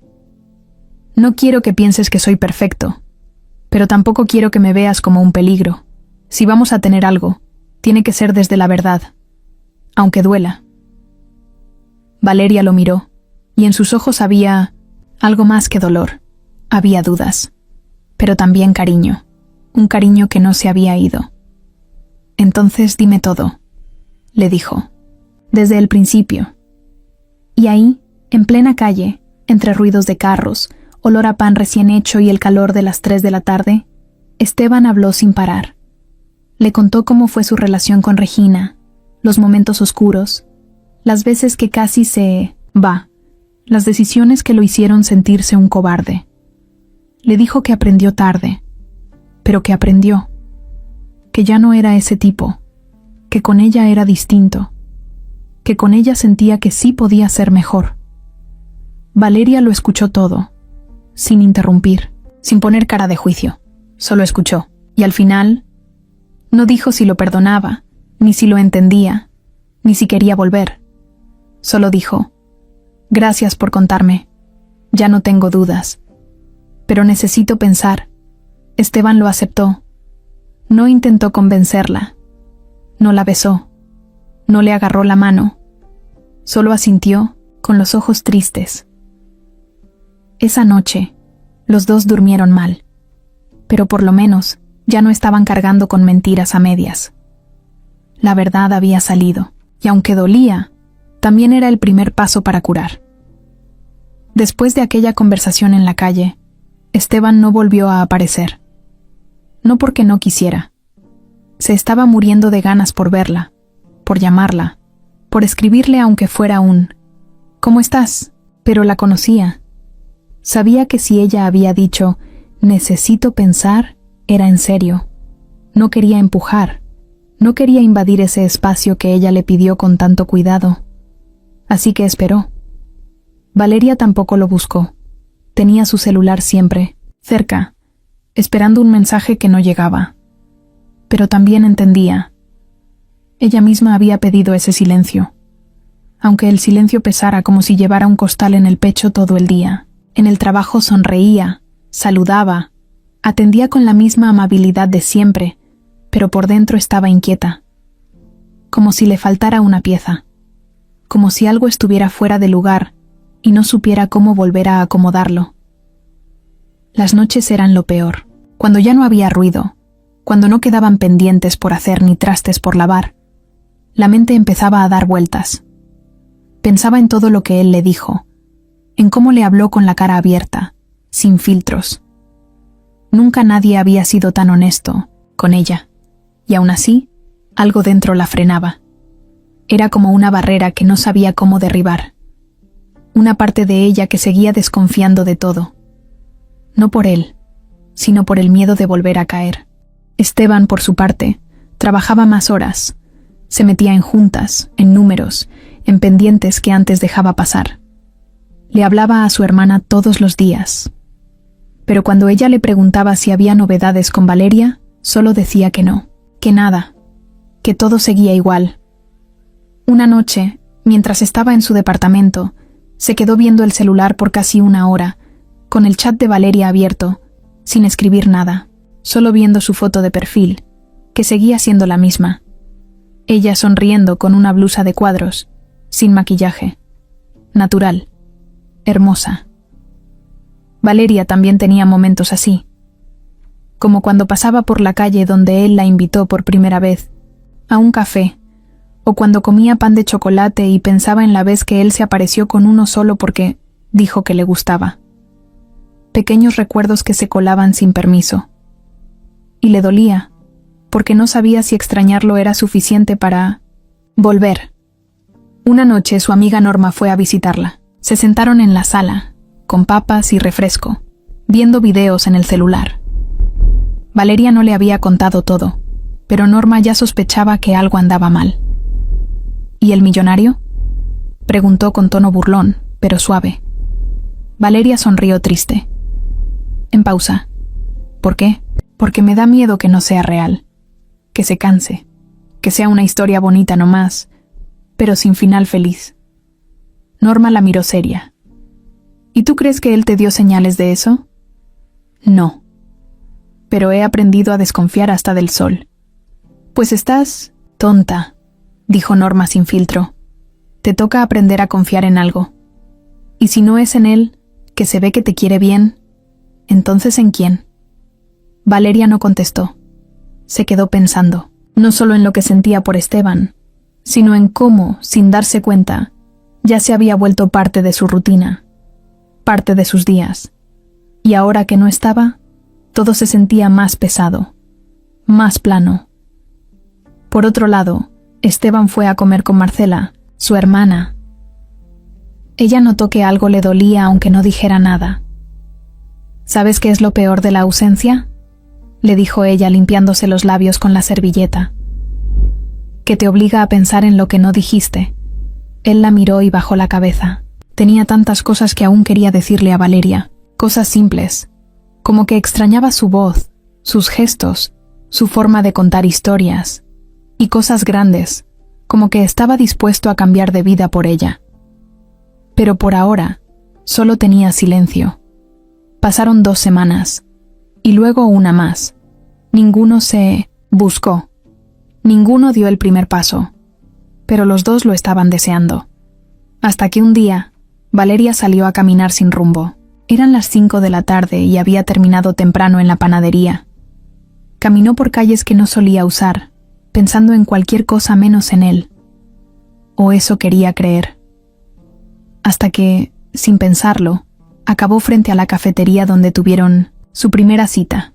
No quiero que pienses que soy perfecto, pero tampoco quiero que me veas como un peligro. Si vamos a tener algo, tiene que ser desde la verdad, aunque duela. Valeria lo miró, y en sus ojos había algo más que dolor. Había dudas, pero también cariño, un cariño que no se había ido. Entonces dime todo, le dijo, desde el principio. Y ahí, en plena calle, entre ruidos de carros, olor a pan recién hecho y el calor de las 3 de la tarde, Esteban habló sin parar. Le contó cómo fue su relación con Regina, los momentos oscuros, las veces que casi las decisiones que lo hicieron sentirse un cobarde. Le dijo que aprendió tarde, pero que aprendió, que ya no era ese tipo, que con ella era distinto, que con ella sentía que sí podía ser mejor. Valeria lo escuchó todo, sin interrumpir, sin poner cara de juicio. Solo escuchó, y al final no dijo si lo perdonaba, ni si lo entendía, ni si quería volver. Solo dijo: gracias por contarme, ya no tengo dudas, pero necesito pensar. Esteban lo aceptó. No intentó convencerla, no la besó, no le agarró la mano, solo asintió con los ojos tristes. Esa noche, los dos durmieron mal, pero por lo menos ya no estaban cargando con mentiras a medias. La verdad había salido, y aunque dolía, también era el primer paso para curar. Después de aquella conversación en la calle, Esteban no volvió a aparecer. No porque no quisiera. Se estaba muriendo de ganas por verla, por llamarla, por escribirle aunque fuera un «¿Cómo estás?», pero la conocía. Sabía que si ella había dicho «necesito pensar», era en serio. No quería empujar, no quería invadir ese espacio que ella le pidió con tanto cuidado. Así que esperó. Valeria tampoco lo buscó. Tenía su celular siempre, cerca, esperando un mensaje que no llegaba. Pero también entendía. Ella misma había pedido ese silencio. Aunque el silencio pesara como si llevara un costal en el pecho todo el día. En el trabajo sonreía, saludaba, atendía con la misma amabilidad de siempre, pero por dentro estaba inquieta. Como si le faltara una pieza. Como si algo estuviera fuera de lugar y no supiera cómo volver a acomodarlo. Las noches eran lo peor, cuando ya no había ruido, cuando no quedaban pendientes por hacer ni trastes por lavar. La mente empezaba a dar vueltas. Pensaba en todo lo que él le dijo, en cómo le habló con la cara abierta, sin filtros. Nunca nadie había sido tan honesto con ella, y aún así, algo dentro la frenaba. Era como una barrera que no sabía cómo derribar. Una parte de ella que seguía desconfiando de todo. No por él, sino por el miedo de volver a caer. Esteban, por su parte, trabajaba más horas. Se metía en juntas, en números, en pendientes que antes dejaba pasar. Le hablaba a su hermana todos los días. Pero cuando ella le preguntaba si había novedades con Valeria, solo decía que no, que nada, que todo seguía igual. Una noche, mientras estaba en su departamento, se quedó viendo el celular por casi 1 hora, con el chat de Valeria abierto, sin escribir nada, solo viendo su foto de perfil, que seguía siendo la misma. Ella sonriendo con una blusa de cuadros, sin maquillaje, natural, hermosa. Valeria también tenía momentos así, como cuando pasaba por la calle donde él la invitó por primera vez, a un café, o cuando comía pan de chocolate y pensaba en la vez que él se apareció con uno solo porque dijo que le gustaba. Pequeños recuerdos que se colaban sin permiso. Y le dolía, porque no sabía si extrañarlo era suficiente para volver. Una noche su amiga Norma fue a visitarla. Se sentaron en la sala, con papas y refresco, viendo videos en el celular. Valeria no le había contado todo, pero Norma ya sospechaba que algo andaba mal. ¿Y el millonario?, preguntó con tono burlón, pero suave. Valeria sonrió triste. En pausa. ¿Por qué? Porque me da miedo que no sea real, que se canse, que sea una historia bonita nomás, pero sin final feliz. Norma la miró seria. ¿Y tú crees que él te dio señales de eso? No. Pero he aprendido a desconfiar hasta del sol. Pues estás tonta, dijo Norma sin filtro. Te toca aprender a confiar en algo. Y si no es en él, que se ve que te quiere bien, ¿entonces en quién? Valeria no contestó. Se quedó pensando, no solo en lo que sentía por Esteban, sino en cómo, sin darse cuenta, ya se había vuelto parte de su rutina, parte de sus días. Y ahora que no estaba, todo se sentía más pesado, más plano. Por otro lado, Esteban fue a comer con Marcela, su hermana. Ella notó que algo le dolía aunque no dijera nada. ¿Sabes qué es lo peor de la ausencia?, le dijo ella limpiándose los labios con la servilleta. Que te obliga a pensar en lo que no dijiste. Él la miró y bajó la cabeza. Tenía tantas cosas que aún quería decirle a Valeria, cosas simples, como que extrañaba su voz, sus gestos, su forma de contar historias, y cosas grandes, como que estaba dispuesto a cambiar de vida por ella. Pero por ahora, solo tenía silencio. Pasaron 2 semanas, y luego una más. Ninguno se buscó. Ninguno dio el primer paso. Pero los dos lo estaban deseando. Hasta que un día, Valeria salió a caminar sin rumbo. Eran las 5 de la tarde y había terminado temprano en la panadería. Caminó por calles que no solía usar, pensando en cualquier cosa menos en él. O eso quería creer. Hasta que, sin pensarlo, acabó frente a la cafetería donde tuvieron su primera cita.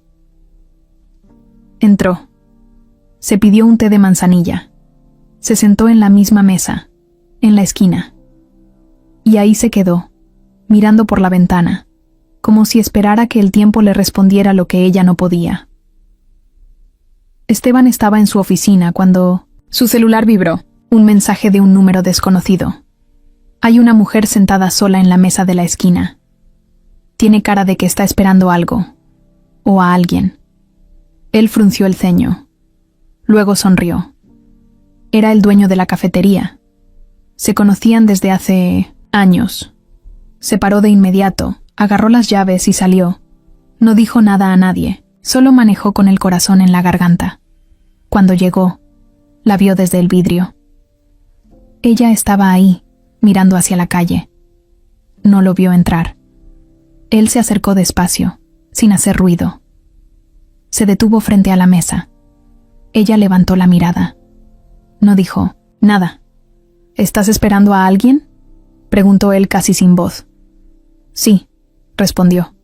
Entró. Se pidió un té de manzanilla. Se sentó en la misma mesa, en la esquina. Y ahí se quedó, mirando por la ventana, como si esperara que el tiempo le respondiera lo que ella no podía. Esteban estaba en su oficina cuando su celular vibró, un mensaje de un número desconocido. Hay una mujer sentada sola en la mesa de la esquina. Tiene cara de que está esperando algo, o a alguien. Él frunció el ceño. Luego sonrió. Era el dueño de la cafetería. Se conocían desde hace años. Se paró de inmediato, agarró las llaves y salió. No dijo nada a nadie, solo manejó con el corazón en la garganta. Cuando llegó, la vio desde el vidrio. Ella estaba ahí, mirando hacia la calle. No lo vio entrar. Él se acercó despacio, sin hacer ruido. Se detuvo frente a la mesa. Ella levantó la mirada. No dijo nada. ¿Estás esperando a alguien?, preguntó él casi sin voz. Sí, respondió.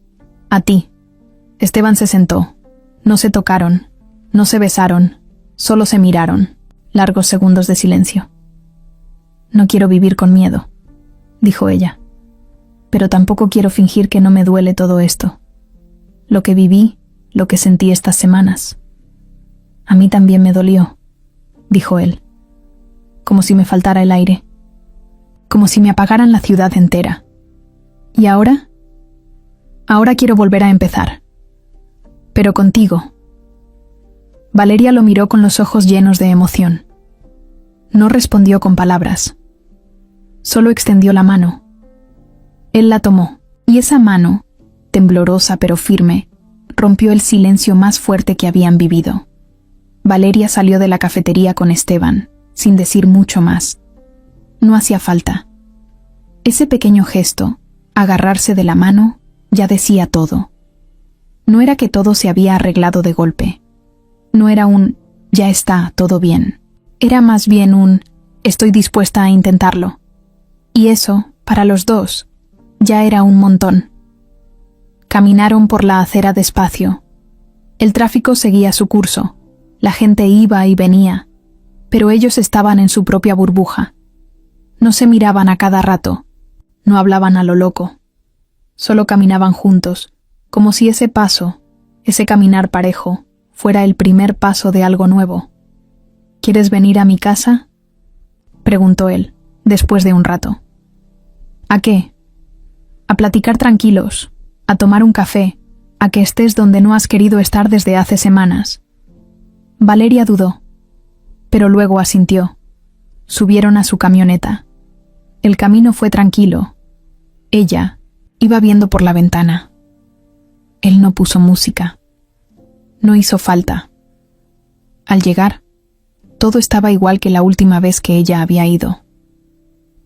A ti. Esteban se sentó. No se tocaron, no se besaron, solo se miraron. Largos segundos de silencio. No quiero vivir con miedo, dijo ella. Pero tampoco quiero fingir que no me duele todo esto. Lo que viví, lo que sentí estas semanas. A mí también me dolió, dijo él. Como si me faltara el aire. Como si me apagaran la ciudad entera. ¿Y ahora? Ahora quiero volver a empezar. Pero contigo. Valeria lo miró con los ojos llenos de emoción. No respondió con palabras. Solo extendió la mano. Él la tomó, y esa mano, temblorosa pero firme, rompió el silencio más fuerte que habían vivido. Valeria salió de la cafetería con Esteban, sin decir mucho más. No hacía falta. Ese pequeño gesto, agarrarse de la mano, ya decía todo. No era que todo se había arreglado de golpe. No era un «ya está, todo bien». Era más bien un «estoy dispuesta a intentarlo». Y eso, para los dos, ya era un montón. Caminaron por la acera despacio. El tráfico seguía su curso. La gente iba y venía, pero ellos estaban en su propia burbuja. No se miraban a cada rato, no hablaban a lo loco. Solo caminaban juntos, como si ese paso, ese caminar parejo, fuera el primer paso de algo nuevo. ¿Quieres venir a mi casa?, preguntó él, después de un rato. ¿A qué? A platicar tranquilos, a tomar un café, a que estés donde no has querido estar desde hace semanas. Valeria dudó, pero luego asintió. Subieron a su camioneta. El camino fue tranquilo. Ella iba viendo por la ventana. Él no puso música. No hizo falta. Al llegar, Todo estaba igual que la última vez que ella había ido.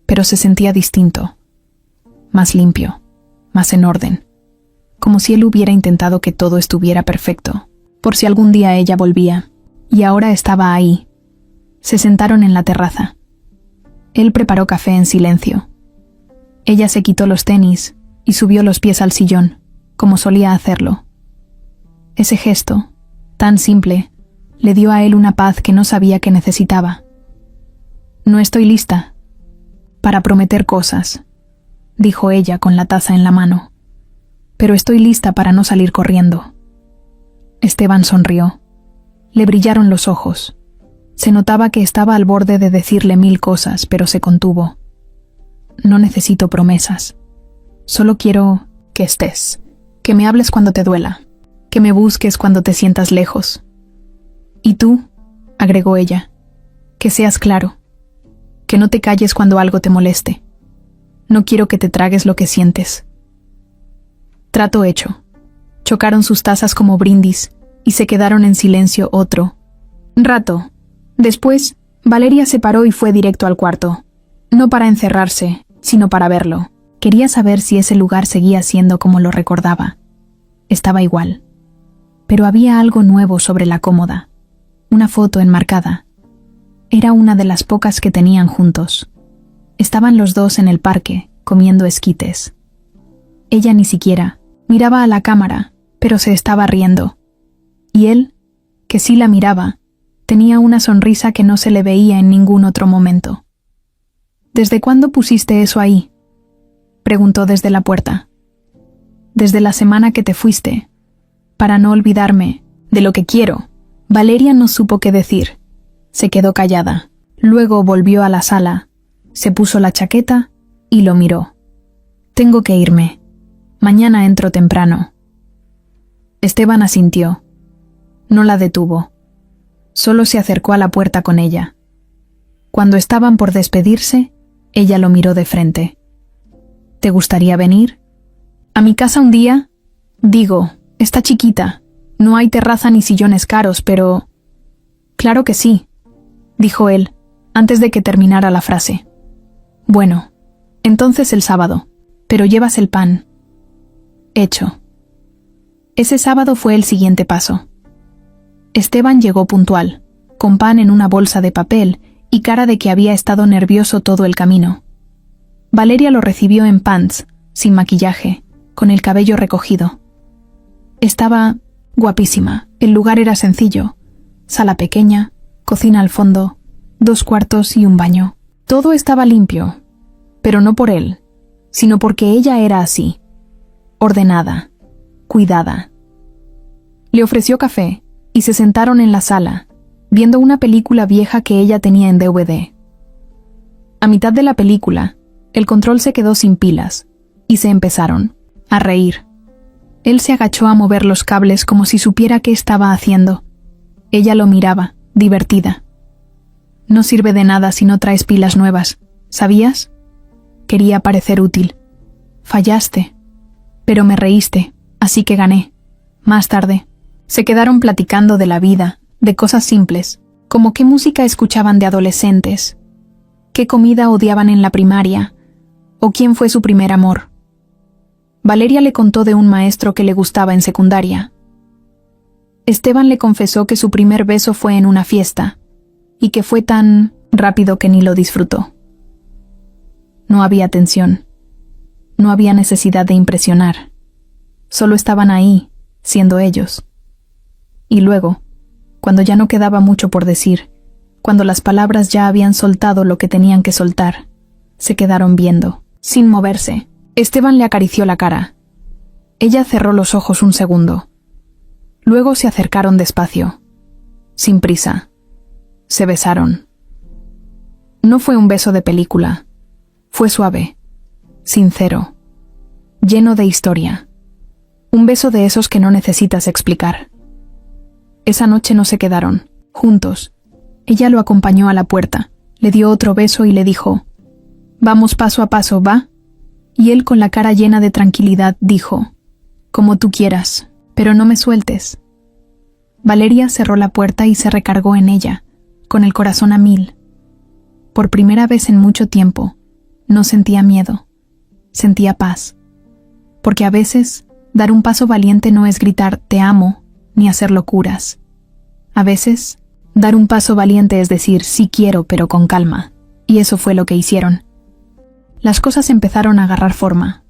Pero se sentía distinto, más limpio, más en orden, como si él hubiera intentado que todo estuviera perfecto, por si algún día ella volvía, y ahora estaba ahí. Se sentaron en la terraza. Él preparó café en silencio. Ella se quitó los tenis y subió los pies al sillón, como solía hacerlo. Ese gesto, tan simple, le dio a él una paz que no sabía que necesitaba. «No estoy lista para prometer cosas», dijo ella con la taza en la mano, «pero estoy lista para no salir corriendo». Esteban sonrió. Le brillaron los ojos. Se notaba que estaba al borde de decirle 1000 cosas, pero se contuvo. «No necesito promesas. Solo quiero que estés, que me hables cuando te duela, que me busques cuando te sientas lejos. Y tú», agregó ella, «que seas claro, que no te calles cuando algo te moleste. No quiero que te tragues lo que sientes». Trato hecho. Chocaron sus tazas como brindis y se quedaron en silencio otro rato. Después, Valeria se paró y fue directo al cuarto. No para encerrarse, sino para verlo. Quería saber si ese lugar seguía siendo como lo recordaba. Estaba igual. Pero había algo nuevo sobre la cómoda. Una foto enmarcada. Era una de las pocas que tenían juntos. Estaban los dos en el parque, comiendo esquites. Ella ni siquiera miraba a la cámara, pero se estaba riendo. Y él, que sí la miraba, tenía una sonrisa que no se le veía en ningún otro momento. «¿Desde cuándo pusiste eso ahí?», preguntó desde la puerta. «Desde la semana que te fuiste, para no olvidarme de lo que quiero». Valeria no supo qué decir. Se quedó callada. Luego volvió a la sala, se puso la chaqueta y lo miró. «Tengo que irme. Mañana entro temprano». Esteban asintió. No la detuvo. Solo se acercó a la puerta con ella. Cuando estaban por despedirse, ella lo miró de frente. «¿Te gustaría venir? ¿A mi casa un día? Digo, está chiquita. No hay terraza ni sillones caros, pero...». «Claro que sí», dijo él, antes de que terminara la frase. «Bueno, entonces el sábado. Pero llevas el pan». «Hecho». Ese sábado fue el siguiente paso. Esteban llegó puntual, con pan en una bolsa de papel y cara de que había estado nervioso todo el camino. Valeria lo recibió en pants, sin maquillaje, con el cabello recogido. Estaba guapísima. El lugar era sencillo. Sala pequeña, cocina al fondo, 2 cuartos y un baño. Todo estaba limpio, pero no por él, sino porque ella era así, ordenada, cuidada. Le ofreció café y se sentaron en la sala, viendo una película vieja que ella tenía en DVD. A mitad de la película, el control se quedó sin pilas y se empezaron a reír. Él se agachó a mover los cables como si supiera qué estaba haciendo. Ella lo miraba, divertida. «No sirve de nada si no traes pilas nuevas, ¿sabías?». Quería parecer útil. «Fallaste. Pero me reíste, así que gané». Más tarde, se quedaron platicando de la vida, de cosas simples, como qué música escuchaban de adolescentes, qué comida odiaban en la primaria, o quién fue su primer amor. Valeria le contó de un maestro que le gustaba en secundaria. Esteban le confesó que su primer beso fue en una fiesta, y que fue tan rápido que ni lo disfrutó. No había tensión. No había necesidad de impresionar. Solo estaban ahí, siendo ellos. Y luego, cuando ya no quedaba mucho por decir, cuando las palabras ya habían soltado lo que tenían que soltar, se quedaron viendo, sin moverse. Esteban le acarició la cara. Ella cerró los ojos un segundo. Luego se acercaron despacio, sin prisa. Se besaron. No fue un beso de película. Fue suave, sincero, lleno de historia. Un beso de esos que no necesitas explicar. Esa noche no se quedaron, juntos. Ella lo acompañó a la puerta, le dio otro beso y le dijo: «Vamos paso a paso, ¿va?». Y él, con la cara llena de tranquilidad, dijo: «Como tú quieras, pero no me sueltes». Valeria cerró la puerta y se recargó en ella, con el corazón a mil. Por primera vez en mucho tiempo, no sentía miedo, sentía paz. Porque a veces, dar un paso valiente no es gritar «te amo» ni hacer locuras. A veces, dar un paso valiente es decir «sí quiero, pero con calma», y eso fue lo que hicieron. Las cosas empezaron a agarrar forma,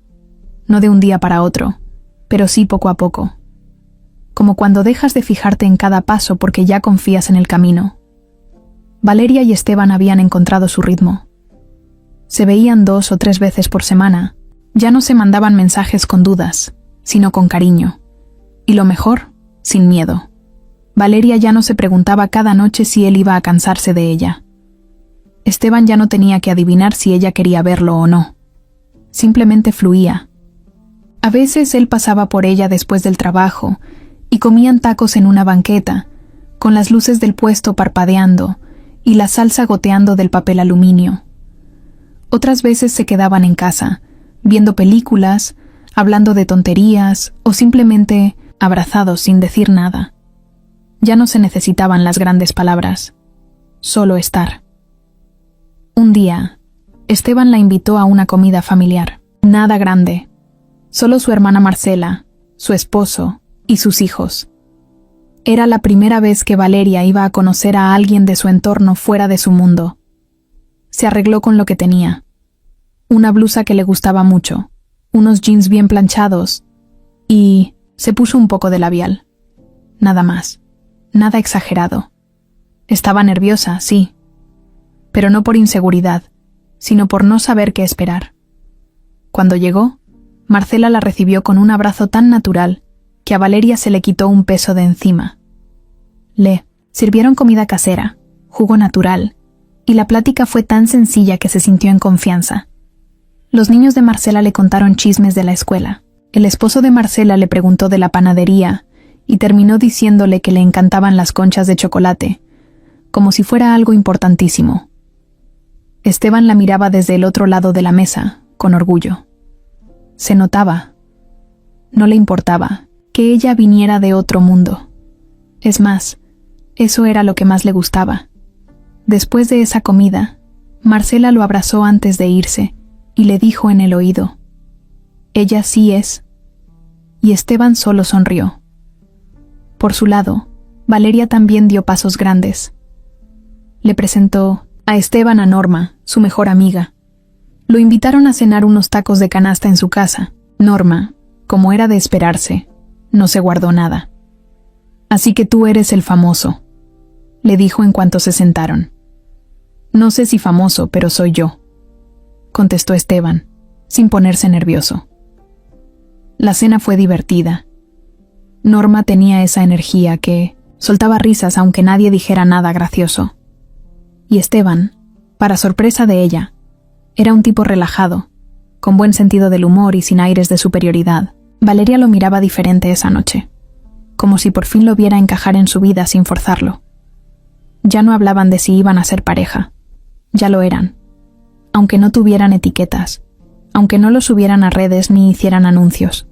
no de un día para otro, pero sí poco a poco. Como cuando dejas de fijarte en cada paso porque ya confías en el camino. Valeria y Esteban habían encontrado su ritmo. Se veían 2 o 3 veces por semana. Ya no se mandaban mensajes con dudas, sino con cariño. Y lo mejor, sin miedo. Valeria ya no se preguntaba cada noche si él iba a cansarse de ella. Esteban ya no tenía que adivinar si ella quería verlo o no. Simplemente fluía. A veces él pasaba por ella después del trabajo y comían tacos en una banqueta, con las luces del puesto parpadeando y la salsa goteando del papel aluminio. Otras veces se quedaban en casa, viendo películas, hablando de tonterías o simplemente abrazados sin decir nada. Ya no se necesitaban las grandes palabras, solo estar. Un día, Esteban la invitó a una comida familiar, nada grande, solo su hermana Marcela, su esposo y sus hijos. Era la primera vez que Valeria iba a conocer a alguien de su entorno fuera de su mundo. Se arregló con lo que tenía. Una blusa que le gustaba mucho, unos jeans bien planchados y se puso un poco de labial. Nada más, nada exagerado. Estaba nerviosa, sí, pero no por inseguridad, sino por no saber qué esperar. Cuando llegó, Marcela la recibió con un abrazo tan natural que a Valeria se le quitó un peso de encima. Le sirvieron comida casera, jugo natural, y la plática fue tan sencilla que se sintió en confianza. Los niños de Marcela le contaron chismes de la escuela. El esposo de Marcela le preguntó de la panadería y terminó diciéndole que le encantaban las conchas de chocolate, como si fuera algo importantísimo. Esteban la miraba desde el otro lado de la mesa, con orgullo. Se notaba. No le importaba que ella viniera de otro mundo. Es más, eso era lo que más le gustaba. Después de esa comida, Marcela lo abrazó antes de irse y le dijo en el oído: «Ella sí es». Y Esteban solo sonrió. Por su lado, Valeria también dio pasos grandes. Le presentó a Esteban a Norma, su mejor amiga. Lo invitaron a cenar unos tacos de canasta en su casa. Norma, como era de esperarse, no se guardó nada. «Así que tú eres el famoso», le dijo en cuanto se sentaron. «No sé si famoso, pero soy yo», contestó Esteban, sin ponerse nervioso. La cena fue divertida. Norma tenía esa energía que soltaba risas aunque nadie dijera nada gracioso. Y Esteban, para sorpresa de ella, era un tipo relajado, con buen sentido del humor y sin aires de superioridad. Valeria lo miraba diferente esa noche, como si por fin lo viera encajar en su vida sin forzarlo. Ya no hablaban de si iban a ser pareja, ya lo eran, aunque no tuvieran etiquetas, aunque no lo subieran a redes ni hicieran anuncios.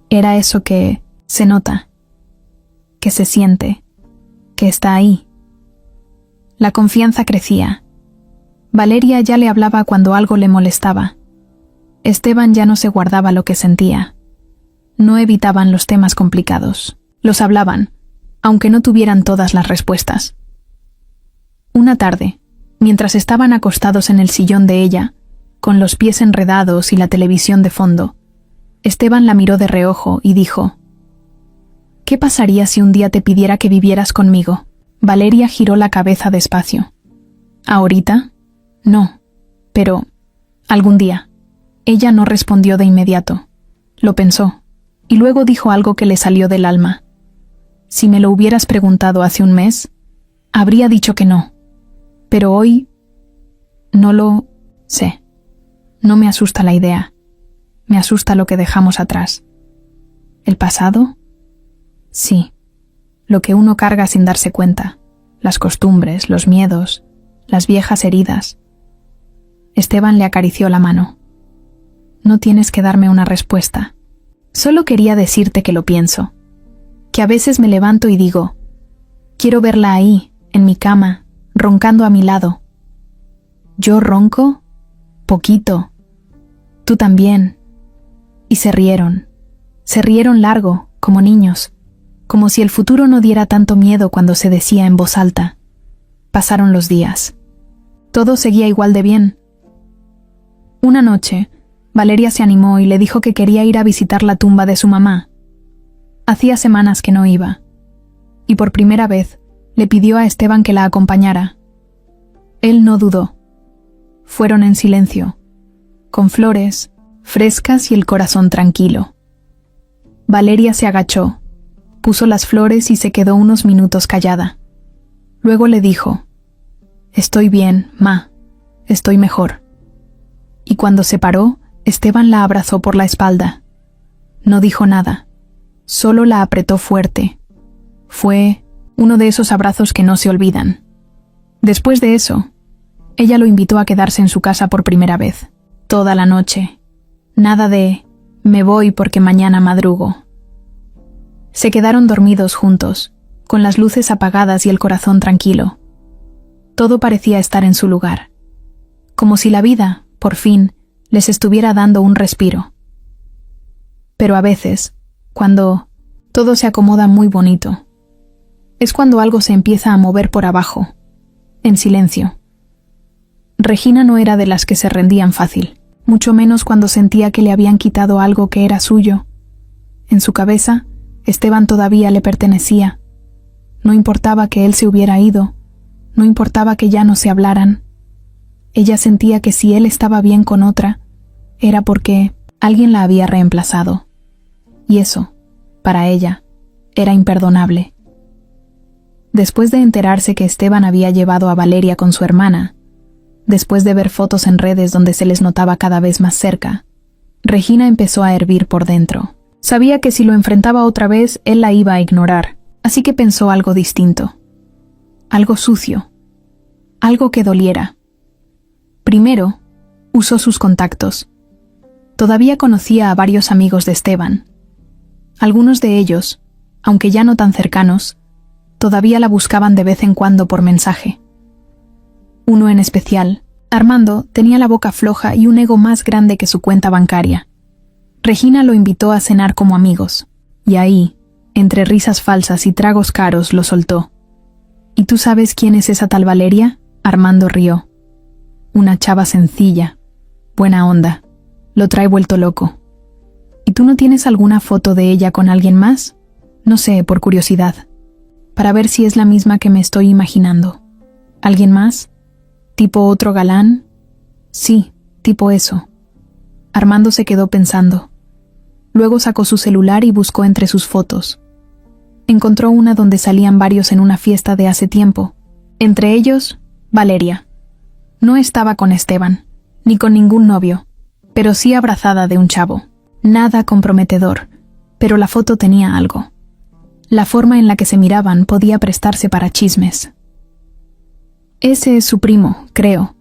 Era eso que se nota, que se siente, que está ahí. La confianza crecía. Valeria ya le hablaba cuando algo le molestaba. Esteban ya no se guardaba lo que sentía. No evitaban los temas complicados. Los hablaban, aunque no tuvieran todas las respuestas. Una tarde, mientras estaban acostados en el sillón de ella, con los pies enredados y la televisión de fondo, Esteban la miró de reojo y dijo: «¿Qué pasaría si un día te pidiera que vivieras conmigo?» Valeria giró la cabeza despacio. «¿Ahorita? No. Pero algún día». Ella no respondió de inmediato. Lo pensó, y luego dijo algo que le salió del alma. «Si me lo hubieras preguntado hace un mes, habría dicho que no. Pero hoy no lo sé. No me asusta la idea. Me asusta lo que dejamos atrás». ¿El pasado? Sí. Lo que uno carga sin darse cuenta. Las costumbres, los miedos, las viejas heridas. Esteban le acarició la mano. «No tienes que darme una respuesta. Solo quería decirte que lo pienso. Que a veces me levanto y digo: quiero verla ahí, en mi cama, roncando a mi lado. ¿Yo ronco? Poquito. Tú también. Y se rieron. Se rieron largo, como niños, como si el futuro no diera tanto miedo cuando se decía en voz alta. Pasaron los días. Todo seguía igual de bien. Una noche, Valeria se animó y le dijo que quería ir a visitar la tumba de su mamá. Hacía semanas que no iba, y por primera vez le pidió a Esteban que la acompañara. Él no dudó. Fueron en silencio, con flores, frescas y el corazón tranquilo. Valeria se agachó, puso las flores y se quedó unos minutos callada. Luego le dijo: «Estoy bien, ma, estoy mejor». Y cuando se paró, Esteban la abrazó por la espalda. No dijo nada, solo la apretó fuerte. Fue uno de esos abrazos que no se olvidan. Después de eso, ella lo invitó a quedarse en su casa por primera vez, toda la noche. Nada de «me voy porque mañana madrugo». Se quedaron dormidos juntos, con las luces apagadas y el corazón tranquilo. Todo parecía estar en su lugar, como si la vida, por fin, les estuviera dando un respiro. Pero a veces, cuando todo se acomoda muy bonito, es cuando algo se empieza a mover por abajo, en silencio. Regina no era de las que se rendían fácil, mucho menos cuando sentía que le habían quitado algo que era suyo. En su cabeza, Esteban todavía le pertenecía. No importaba que él se hubiera ido, no importaba que ya no se hablaran. Ella sentía que si él estaba bien con otra, era porque alguien la había reemplazado. Y eso, para ella, era imperdonable. Después de enterarse que Esteban había llevado a Valeria con su hermana, después de ver fotos en redes donde se les notaba cada vez más cerca, Regina empezó a hervir por dentro. Sabía que si lo enfrentaba otra vez, él la iba a ignorar, así que pensó algo distinto. Algo sucio. Algo que doliera. Primero, usó sus contactos. Todavía conocía a varios amigos de Esteban. Algunos de ellos, aunque ya no tan cercanos, todavía la buscaban de vez en cuando por mensaje. Uno en especial, Armando, tenía la boca floja y un ego más grande que su cuenta bancaria. Regina lo invitó a cenar como amigos, y ahí, entre risas falsas y tragos caros, lo soltó. «¿Y tú sabes quién es esa tal Valeria?», Armando rió. «Una chava sencilla, buena onda, lo trae vuelto loco». «¿Y tú no tienes alguna foto de ella con alguien más?», «No sé, por curiosidad, para ver si es la misma que me estoy imaginando». «¿Alguien más? ¿Tipo otro galán?». «Sí, tipo eso». Armando se quedó pensando. Luego sacó su celular y buscó entre sus fotos. Encontró una donde salían varios en una fiesta de hace tiempo. Entre ellos, Valeria. No estaba con Esteban, ni con ningún novio, pero sí abrazada de un chavo. Nada comprometedor, pero la foto tenía algo. La forma en la que se miraban podía prestarse para chismes. «Ese es su primo, creo»,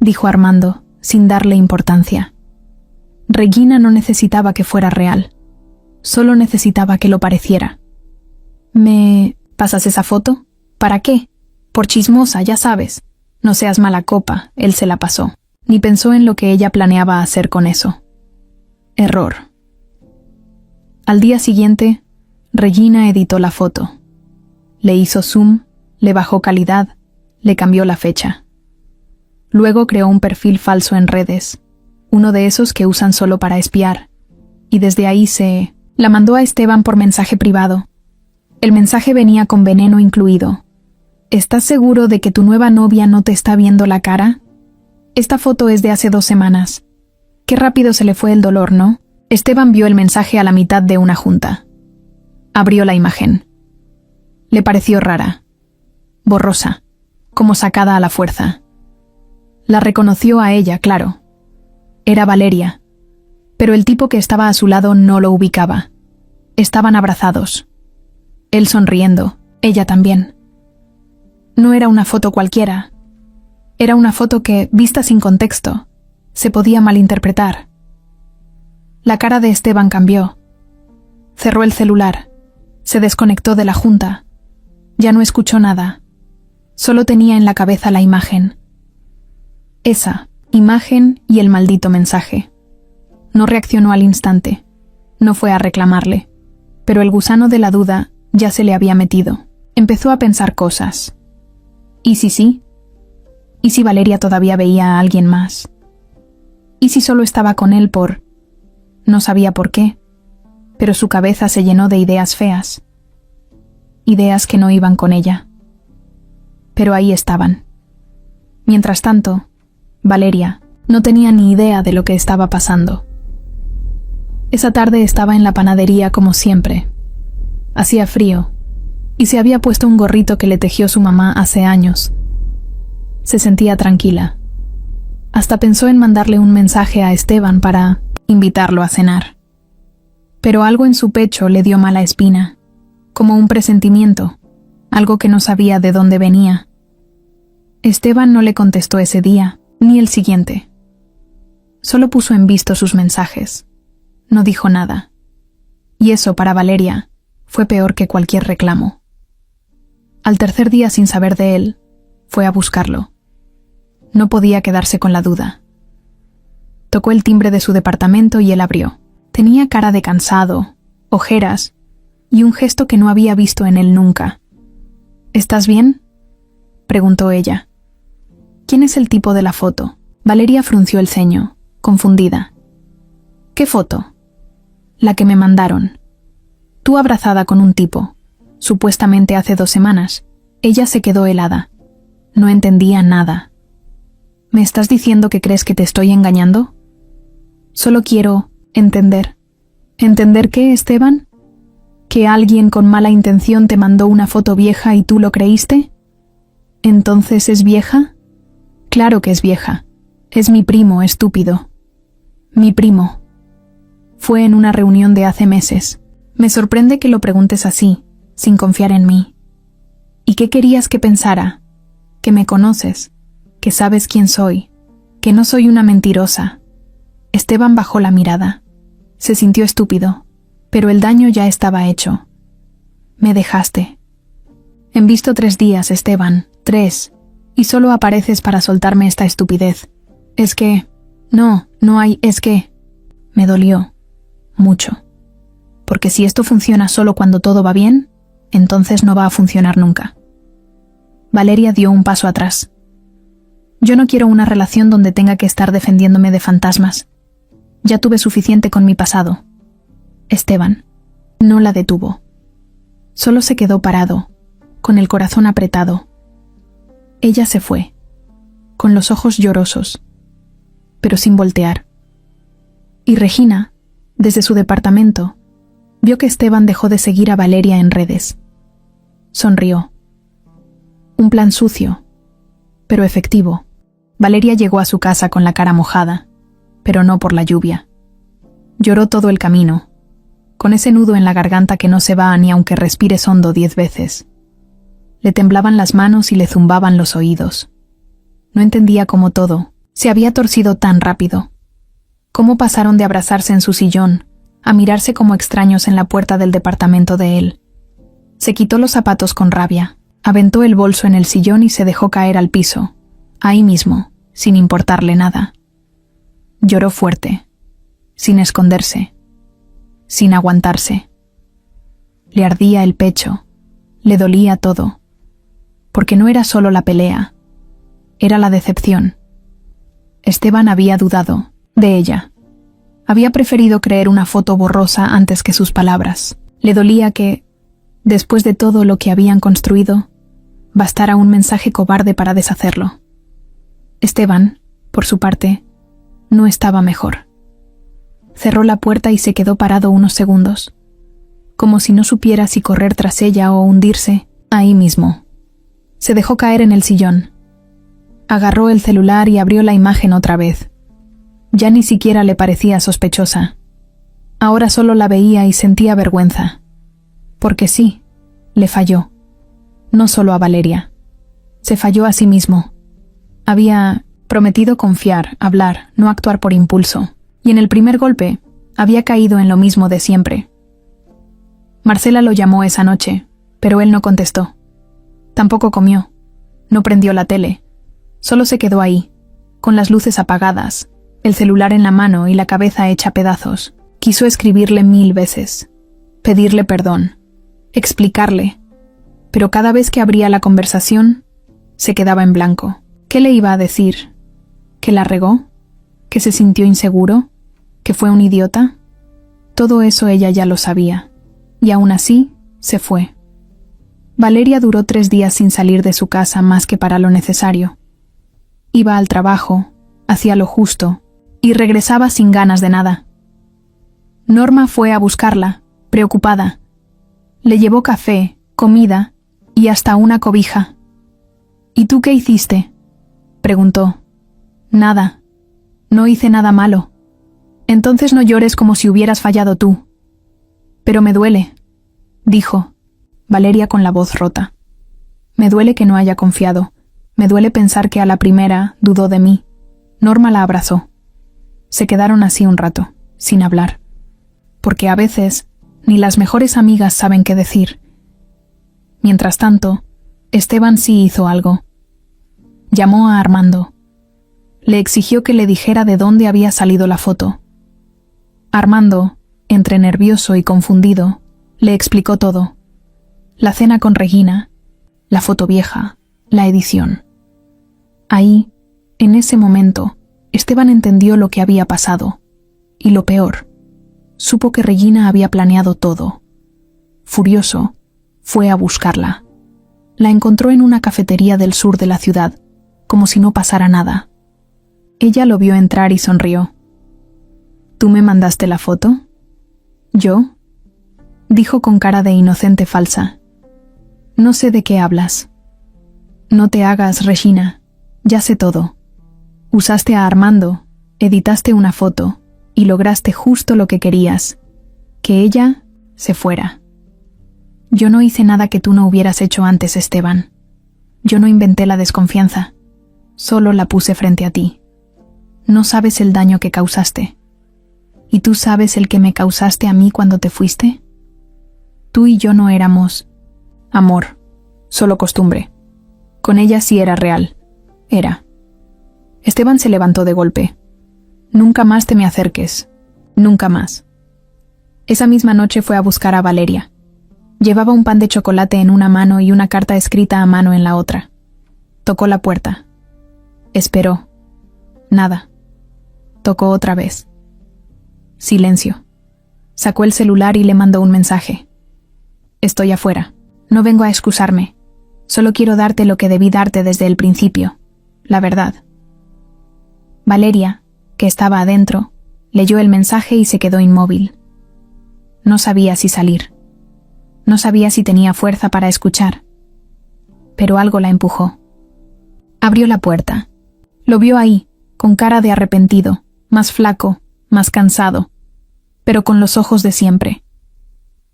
dijo Armando, sin darle importancia. Regina no necesitaba que fuera real, solo necesitaba que lo pareciera. «¿Me pasas esa foto? ¿Para qué? Por chismosa, ya sabes. No seas mala copa», él se la pasó, ni pensó en lo que ella planeaba hacer con eso. Error. Al día siguiente, Regina editó la foto. Le hizo zoom, le bajó calidad, le cambió la fecha. Luego creó un perfil falso en redes, uno de esos que usan solo para espiar, y desde ahí la mandó a Esteban por mensaje privado. El mensaje venía con veneno incluido. «¿Estás seguro de que tu nueva novia no te está viendo la cara? Esta foto es de hace 2 semanas. Qué rápido se le fue el dolor, ¿no?». Esteban vio el mensaje a la mitad de una junta. Abrió la imagen. Le pareció rara, borrosa, como sacada a la fuerza. La reconoció a ella, claro. Era Valeria, pero el tipo que estaba a su lado no lo ubicaba. Estaban abrazados. Él sonriendo, ella también. No era una foto cualquiera. Era una foto que, vista sin contexto, se podía malinterpretar. La cara de Esteban cambió. Cerró el celular. Se desconectó de la junta. Ya no escuchó nada. Solo tenía en la cabeza la imagen. Esa imagen y el maldito mensaje. No reaccionó al instante. No fue a reclamarle. Pero el gusano de la duda ya se le había metido. Empezó a pensar cosas. ¿Y si sí? ¿Y si Valeria todavía veía a alguien más? ¿Y si solo estaba con él por...? No sabía por qué, pero su cabeza se llenó de ideas feas. Ideas que no iban con ella. Pero ahí estaban. Mientras tanto, Valeria no tenía ni idea de lo que estaba pasando. Esa tarde estaba en la panadería como siempre. Hacía frío, y se había puesto un gorrito que le tejió su mamá hace años. Se sentía tranquila. Hasta pensó en mandarle un mensaje a Esteban para invitarlo a cenar. Pero algo en su pecho le dio mala espina, como un presentimiento, algo que no sabía de dónde venía. Esteban no le contestó ese día, ni el siguiente. Solo puso en visto sus mensajes. No dijo nada. Y eso, para Valeria, fue peor que cualquier reclamo. Al tercer día, sin saber de él, fue a buscarlo. No podía quedarse con la duda. Tocó el timbre de su departamento y él abrió. Tenía cara de cansado, ojeras y un gesto que no había visto en él nunca. ¿Estás bien?, preguntó ella. ¿Quién es el tipo de la foto? Valeria frunció el ceño, confundida. ¿Qué foto? La que me mandaron. Tú abrazada con un tipo, supuestamente hace 2 semanas. Ella se quedó helada. No entendía nada. ¿Me estás diciendo que crees que te estoy engañando? Solo quiero entender. ¿Entender qué, Esteban? ¿Que alguien con mala intención te mandó una foto vieja y tú lo creíste? ¿Entonces es vieja? Claro que es vieja. Es mi primo, estúpido. Mi primo. Fue en una reunión de hace meses. Me sorprende que lo preguntes así, sin confiar en mí. ¿Y qué querías que pensara? Que me conoces, que sabes quién soy, que no soy una mentirosa. Esteban bajó la mirada. Se sintió estúpido, pero el daño ya estaba hecho. Me dejaste. En visto 3 días, Esteban, 3, y solo apareces para soltarme esta estupidez. Es que... No hay... es que... Me dolió. Mucho. Porque si esto funciona solo cuando todo va bien, entonces no va a funcionar nunca. Valeria dio un paso atrás. Yo no quiero una relación donde tenga que estar defendiéndome de fantasmas. Ya tuve suficiente con mi pasado. Esteban no la detuvo. Solo se quedó parado, con el corazón apretado. Ella se fue, con los ojos llorosos, pero sin voltear. Y Regina, desde su departamento, vio que Esteban dejó de seguir a Valeria en redes. Sonrió. Un plan sucio, pero efectivo. Valeria llegó a su casa con la cara mojada, pero no por la lluvia. Lloró todo el camino, con ese nudo en la garganta que no se va ni aunque respires hondo 10 veces. Le temblaban las manos y le zumbaban los oídos. No entendía cómo todo se había torcido tan rápido. Cómo pasaron de abrazarse en su sillón a mirarse como extraños en la puerta del departamento de él. Se quitó los zapatos con rabia, aventó el bolso en el sillón y se dejó caer al piso, ahí mismo, sin importarle nada. Lloró fuerte, sin esconderse, sin aguantarse. Le ardía el pecho, le dolía todo, porque no era solo la pelea, era la decepción. Esteban había dudado de ella. Había preferido creer una foto borrosa antes que sus palabras. Le dolía que, después de todo lo que habían construido, bastara un mensaje cobarde para deshacerlo. Esteban, por su parte, no estaba mejor. Cerró la puerta y se quedó parado unos segundos, como si no supiera si correr tras ella o hundirse ahí mismo. Se dejó caer en el sillón. Agarró el celular y abrió la imagen otra vez. Ya ni siquiera le parecía sospechosa. Ahora solo la veía y sentía vergüenza. Porque sí, le falló. No solo a Valeria. Se falló a sí mismo. Había prometido confiar, hablar, no actuar por impulso. Y en el primer golpe, había caído en lo mismo de siempre. Marcela lo llamó esa noche, pero él no contestó. Tampoco comió. No prendió la tele. Solo se quedó ahí, con las luces apagadas, el celular en la mano y la cabeza hecha pedazos. Quiso escribirle 1000 veces, pedirle perdón, explicarle, pero cada vez que abría la conversación, se quedaba en blanco. ¿Qué le iba a decir? ¿Que la regó? ¿Que se sintió inseguro? ¿Que fue un idiota? Todo eso ella ya lo sabía, y aún así se fue. Valeria duró 3 días sin salir de su casa más que para lo necesario. Iba al trabajo, hacía lo justo, y regresaba sin ganas de nada. Norma fue a buscarla, preocupada. Le llevó café, comida y hasta una cobija. ¿Y tú qué hiciste?, preguntó. Nada. No hice nada malo. Entonces no llores como si hubieras fallado tú. Pero me duele, dijo Valeria con la voz rota. Me duele que no haya confiado. Me duele pensar que a la primera dudó de mí. Norma la abrazó. Se quedaron así un rato, sin hablar. Porque a veces ni las mejores amigas saben qué decir. Mientras tanto, Esteban sí hizo algo. Llamó a Armando. Le exigió que le dijera de dónde había salido la foto. Armando, entre nervioso y confundido, le explicó todo. La cena con Regina, la foto vieja, la edición. Ahí, en ese momento, Esteban entendió lo que había pasado. Y lo peor, supo que Regina había planeado todo. Furioso, fue a buscarla. La encontró en una cafetería del sur de la ciudad, como si no pasara nada. Ella lo vio entrar y sonrió. ¿Tú me mandaste la foto? ¿Yo?, dijo con cara de inocente falsa. No sé de qué hablas. No te hagas, Regina. Ya sé todo. Usaste a Armando, editaste una foto y lograste justo lo que querías, que ella se fuera. Yo no hice nada que tú no hubieras hecho antes, Esteban. Yo no inventé la desconfianza. Solo la puse frente a ti. No sabes el daño que causaste. ¿Y tú sabes el que me causaste a mí cuando te fuiste? Tú y yo no éramos amor, solo costumbre. Con ella sí era real. Era. Esteban se levantó de golpe. Nunca más te me acerques. Nunca más. Esa misma noche fue a buscar a Valeria. Llevaba un pan de chocolate en una mano y una carta escrita a mano en la otra. Tocó la puerta. Esperó. Nada. Tocó otra vez. Silencio. Sacó el celular y le mandó un mensaje. Estoy afuera. No vengo a excusarme. Solo quiero darte lo que debí darte desde el principio. La verdad. Valeria, que estaba adentro, leyó el mensaje y se quedó inmóvil. No sabía si salir. No sabía si tenía fuerza para escuchar. Pero algo la empujó. Abrió la puerta. Lo vio ahí, con cara de arrepentido, más flaco, más cansado, pero con los ojos de siempre.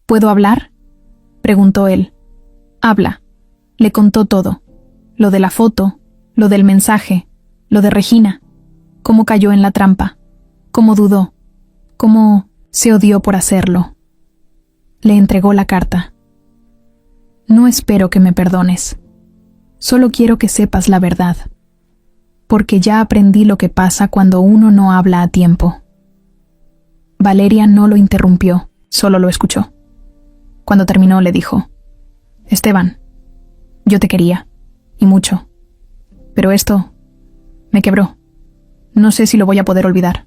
¿Puedo hablar?, preguntó él. Habla. Le contó todo. Lo de la foto, lo del mensaje, lo de Regina, cómo cayó en la trampa, cómo dudó, cómo se odió por hacerlo. Le entregó la carta. No espero que me perdones. Solo quiero que sepas la verdad. Porque ya aprendí lo que pasa cuando uno no habla a tiempo. Valeria no lo interrumpió, solo lo escuchó. Cuando terminó le dijo: Esteban, yo te quería, y mucho. Pero esto me quebró. No sé si lo voy a poder olvidar.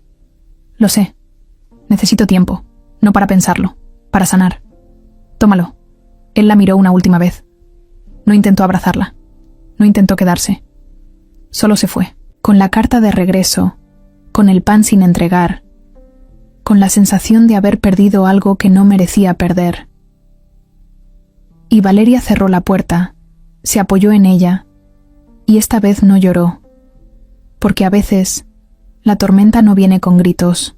Lo sé. Necesito tiempo, no para pensarlo, para sanar. Tómalo. Él la miró una última vez. No intentó abrazarla. No intentó quedarse. Solo se fue, con la carta de regreso, con el pan sin entregar, con la sensación de haber perdido algo que no merecía perder. Y Valeria cerró la puerta, se apoyó en ella, y esta vez no lloró, porque a veces la tormenta no viene con gritos,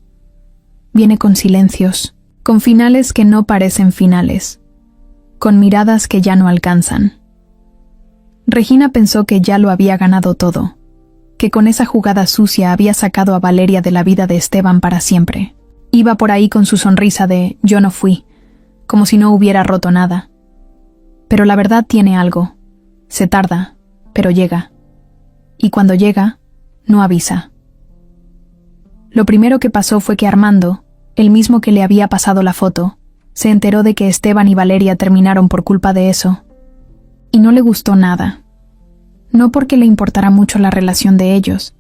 viene con silencios, con finales que no parecen finales, con miradas que ya no alcanzan. Regina pensó que ya lo había ganado todo, que con esa jugada sucia había sacado a Valeria de la vida de Esteban para siempre. Iba por ahí con su sonrisa de «yo no fui», como si no hubiera roto nada. Pero la verdad tiene algo. Se tarda, pero llega. Y cuando llega, no avisa. Lo primero que pasó fue que Armando, el mismo que le había pasado la foto, se enteró de que Esteban y Valeria terminaron por culpa de eso. Y no le gustó nada. No porque le importara mucho la relación de ellos,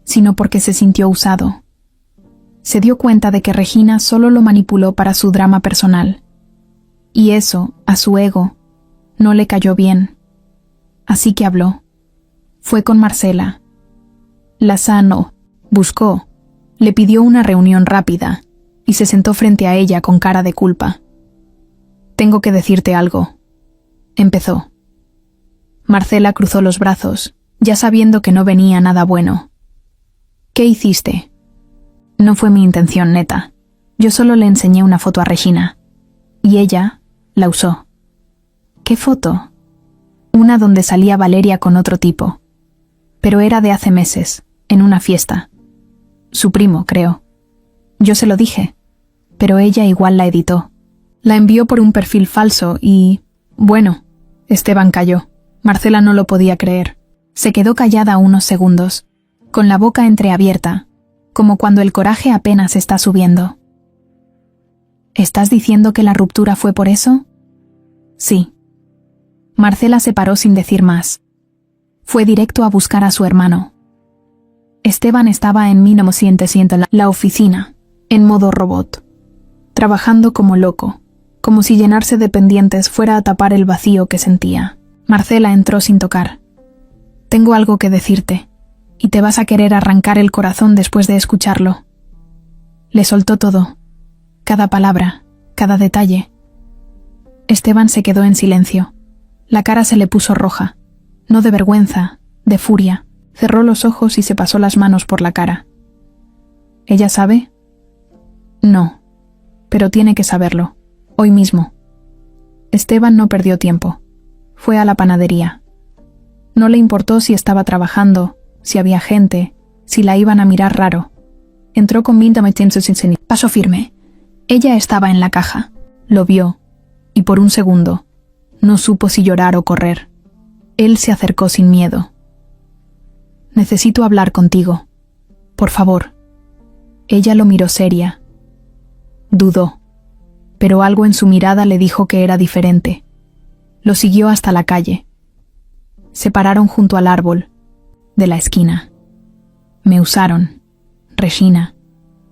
sino porque se sintió usado. Se dio cuenta de que Regina solo lo manipuló para su drama personal. Y eso, a su ego, no le cayó bien. Así que habló. Fue con Marcela. La sanó, buscó, le pidió una reunión rápida y se sentó frente a ella con cara de culpa. «Tengo que decirte algo», empezó. Marcela cruzó los brazos, ya sabiendo que no venía nada bueno. «¿Qué hiciste?» «No fue mi intención, neta. Yo solo le enseñé una foto a Regina. Y ella la usó». «¿Qué foto?» «Una donde salía Valeria con otro tipo. Pero era de hace meses, en una fiesta. Su primo, creo. Yo se lo dije, pero ella igual la editó. La envió por un perfil falso y... bueno, Esteban cayó. Marcela no lo podía creer. Se quedó callada unos segundos, con la boca entreabierta, como cuando el coraje apenas está subiendo. ¿Estás diciendo que la ruptura fue por eso? Sí. Marcela se paró sin decir más. Fue directo a buscar a su hermano. Esteban estaba en 1900 la oficina, en modo robot, trabajando como loco, como si llenarse de pendientes fuera a tapar el vacío que sentía. Marcela entró sin tocar. «Tengo algo que decirte, y te vas a querer arrancar el corazón después de escucharlo». Le soltó todo, cada palabra, cada detalle. Esteban se quedó en silencio. La cara se le puso roja, no de vergüenza, de furia. Cerró los ojos y se pasó las manos por la cara. ¿Ella sabe? No, pero tiene que saberlo, hoy mismo. Esteban no perdió tiempo. Fue a la panadería. No le importó si estaba trabajando, si había gente, si la iban a mirar raro. Entró con paso firme. Ella estaba en la caja, lo vio, y por un segundo, no supo si llorar o correr. Él se acercó sin miedo. «Necesito hablar contigo. Por favor». Ella lo miró seria. Dudó, pero algo en su mirada le dijo que era diferente. Lo siguió hasta la calle. Se pararon junto al árbol de la esquina. «Me usaron. Regina.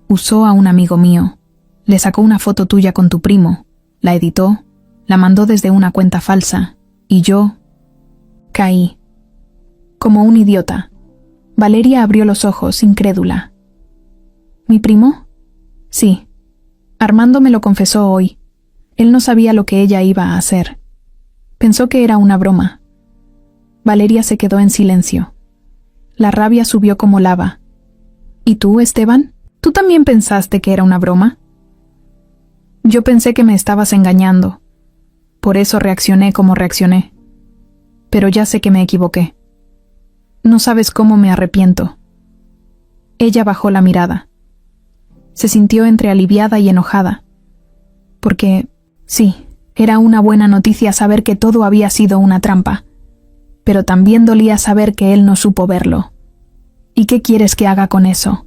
Usó a un amigo mío. Le sacó una foto tuya con tu primo. La editó, la mandó desde una cuenta falsa. Y yo... caí. Como un idiota». Valeria abrió los ojos, incrédula. ¿Mi primo? Sí. Armando me lo confesó hoy. Él no sabía lo que ella iba a hacer. Pensó que era una broma. Valeria se quedó en silencio. La rabia subió como lava. ¿Y tú, Esteban? ¿Tú también pensaste que era una broma? Yo pensé que me estabas engañando. Por eso reaccioné como reaccioné. Pero ya sé que me equivoqué. No sabes cómo me arrepiento». Ella bajó la mirada. Se sintió entre aliviada y enojada. Porque, sí, era una buena noticia saber que todo había sido una trampa. Pero también dolía saber que él no supo verlo. «¿Y qué quieres que haga con eso?»,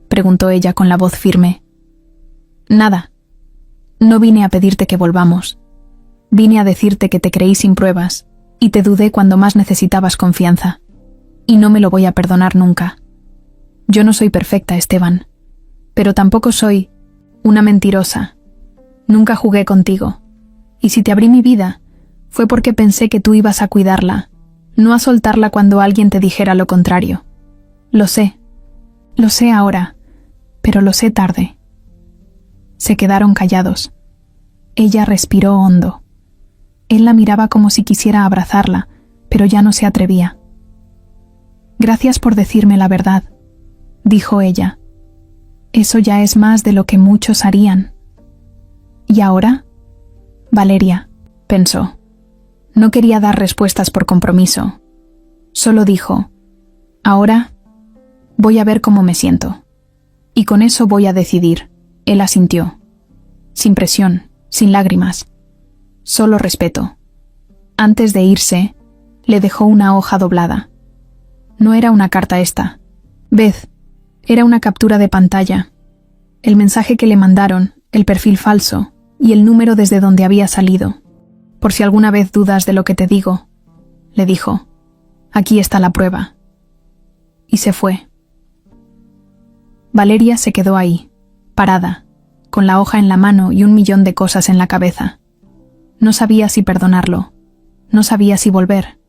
preguntó ella con la voz firme. «Nada. No vine a pedirte que volvamos. Vine a decirte que te creí sin pruebas, y te dudé cuando más necesitabas confianza. Y no me lo voy a perdonar nunca. Yo no soy perfecta, Esteban. Pero tampoco soy una mentirosa. Nunca jugué contigo. Y si te abrí mi vida, fue porque pensé que tú ibas a cuidarla, no a soltarla cuando alguien te dijera lo contrario. Lo sé ahora, pero lo sé tarde». Se quedaron callados. Ella respiró hondo. Él la miraba como si quisiera abrazarla, pero ya no se atrevía. «Gracias por decirme la verdad», dijo ella. «Eso ya es más de lo que muchos harían». «¿Y ahora?» «Valeria», pensó. No quería dar respuestas por compromiso. Solo dijo: «Ahora voy a ver cómo me siento. Y con eso voy a decidir». Él asintió. Sin presión, sin lágrimas. Solo respeto. Antes de irse, Le dejó una hoja doblada. No era una carta esta. Beth, era una captura de pantalla. El mensaje que le mandaron, el perfil falso y el número desde donde había salido. Por si alguna vez dudas de lo que te digo, le dijo. Aquí está la prueba. Y se fue. Valeria se quedó ahí, parada, con la hoja en la mano y 1.000.000 de cosas en la cabeza. No sabía si perdonarlo, no sabía si volver.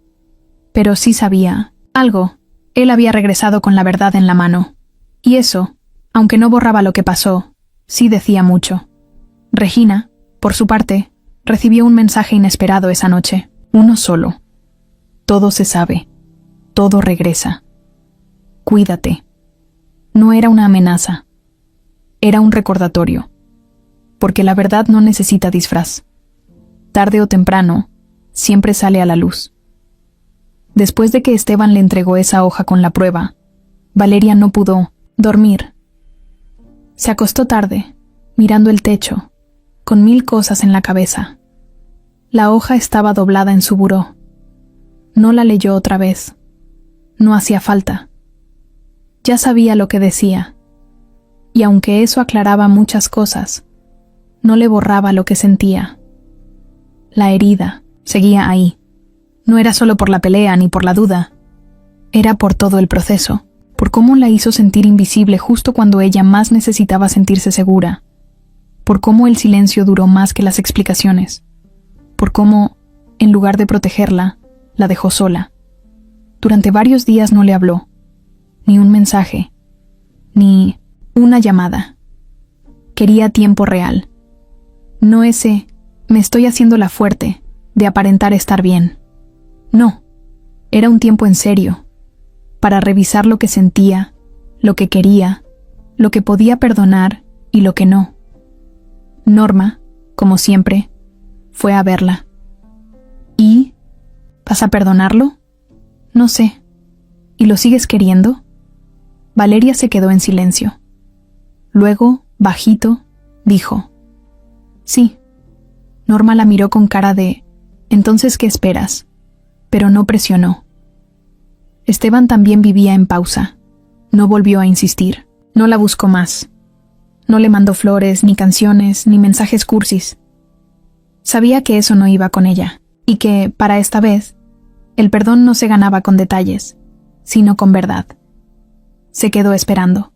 Pero sí sabía algo. Él había regresado con la verdad en la mano. Y eso, aunque no borraba lo que pasó, sí decía mucho. Regina, por su parte, recibió un mensaje inesperado esa noche. Uno solo. Todo se sabe. Todo regresa. Cuídate. No era una amenaza. Era un recordatorio. Porque la verdad no necesita disfraz. Tarde o temprano, siempre sale a la luz. Después de que Esteban le entregó esa hoja con la prueba, Valeria no pudo dormir. Se acostó tarde, mirando el techo, con 1000 cosas en la cabeza. La hoja estaba doblada en su buró. No la leyó otra vez. No hacía falta. Ya sabía lo que decía. Y aunque eso aclaraba muchas cosas, no le borraba lo que sentía. La herida seguía ahí. No era solo por la pelea ni por la duda. Era por todo el proceso, por cómo la hizo sentir invisible justo cuando ella más necesitaba sentirse segura, por cómo el silencio duró más que las explicaciones, por cómo, en lugar de protegerla, la dejó sola. Durante varios días no le habló, ni un mensaje, ni una llamada. Quería tiempo real. No ese, me estoy haciendo la fuerte, de aparentar estar bien. No, era un tiempo en serio, para revisar lo que sentía, lo que quería, lo que podía perdonar y lo que no. Norma, como siempre, fue a verla. ¿Y? ¿Vas a perdonarlo? No sé. ¿Y lo sigues queriendo? Valeria se quedó en silencio. Luego, bajito, dijo: sí. Norma la miró con cara de: ¿entonces qué esperas? Pero no presionó. Esteban también vivía en pausa. No volvió a insistir. No la buscó más. No le mandó flores, ni canciones, ni mensajes cursis. Sabía que eso no iba con ella, y que, para esta vez, el perdón no se ganaba con detalles, sino con verdad. Se quedó esperando.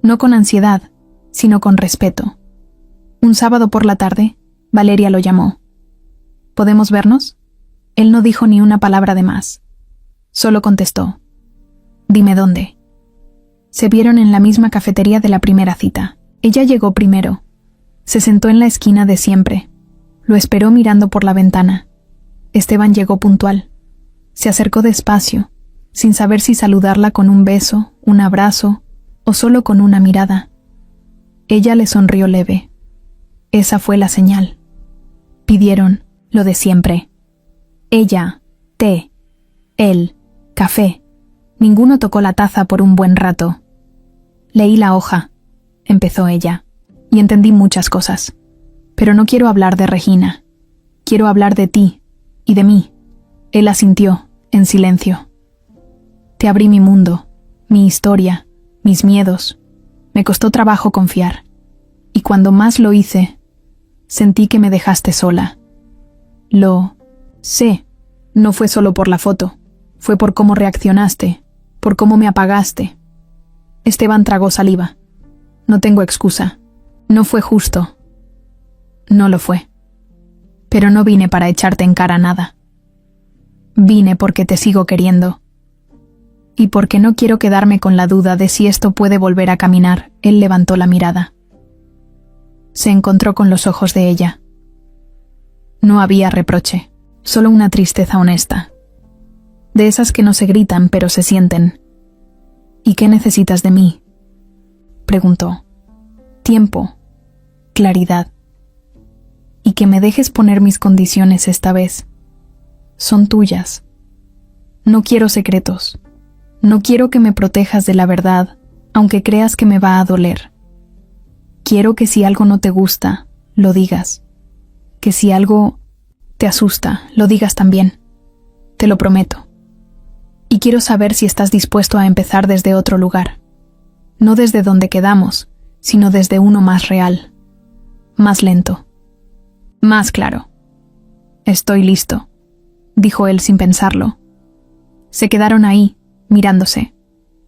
No con ansiedad, sino con respeto. Un sábado por la tarde, Valeria lo llamó. ¿Podemos vernos? Él no dijo ni una palabra de más. Solo contestó: dime dónde. Se vieron en la misma cafetería de la primera cita. Ella llegó primero. Se sentó en la esquina de siempre. Lo esperó mirando por la ventana. Esteban llegó puntual. Se acercó despacio, sin saber si saludarla con un beso, un abrazo o solo con una mirada. Ella le sonrió leve. Esa fue la señal. Pidieron lo de siempre. Ella, té. Él, café. Ninguno tocó la taza por un buen rato. Leí la hoja, empezó ella, y entendí muchas cosas. Pero no quiero hablar de Regina. Quiero hablar de ti y de mí. Él asintió, en silencio. Te abrí mi mundo, mi historia, mis miedos. Me costó trabajo confiar. Y cuando más lo hice, sentí que me dejaste sola. Lo sé, no fue solo por la foto. Fue por cómo reaccionaste, por cómo me apagaste. Esteban tragó saliva. No tengo excusa. No fue justo. No lo fue. Pero no vine para echarte en cara nada. Vine porque te sigo queriendo. Y porque no quiero quedarme con la duda de si esto puede volver a caminar. Él levantó la mirada. Se encontró con los ojos de ella. No había reproche, solo una tristeza honesta. De esas que no se gritan pero se sienten. ¿Y qué necesitas de mí?, preguntó. Tiempo, claridad. Y que me dejes poner mis condiciones esta vez. Son tuyas. No quiero secretos. No quiero que me protejas de la verdad, aunque creas que me va a doler. Quiero que si algo no te gusta, lo digas. Que si algo te asusta, lo digas también. te lo prometo. Y quiero saber si estás dispuesto a empezar desde otro lugar. No desde donde quedamos, sino desde uno más real, más lento, más claro. Estoy listo, dijo él sin pensarlo. Se quedaron ahí, mirándose,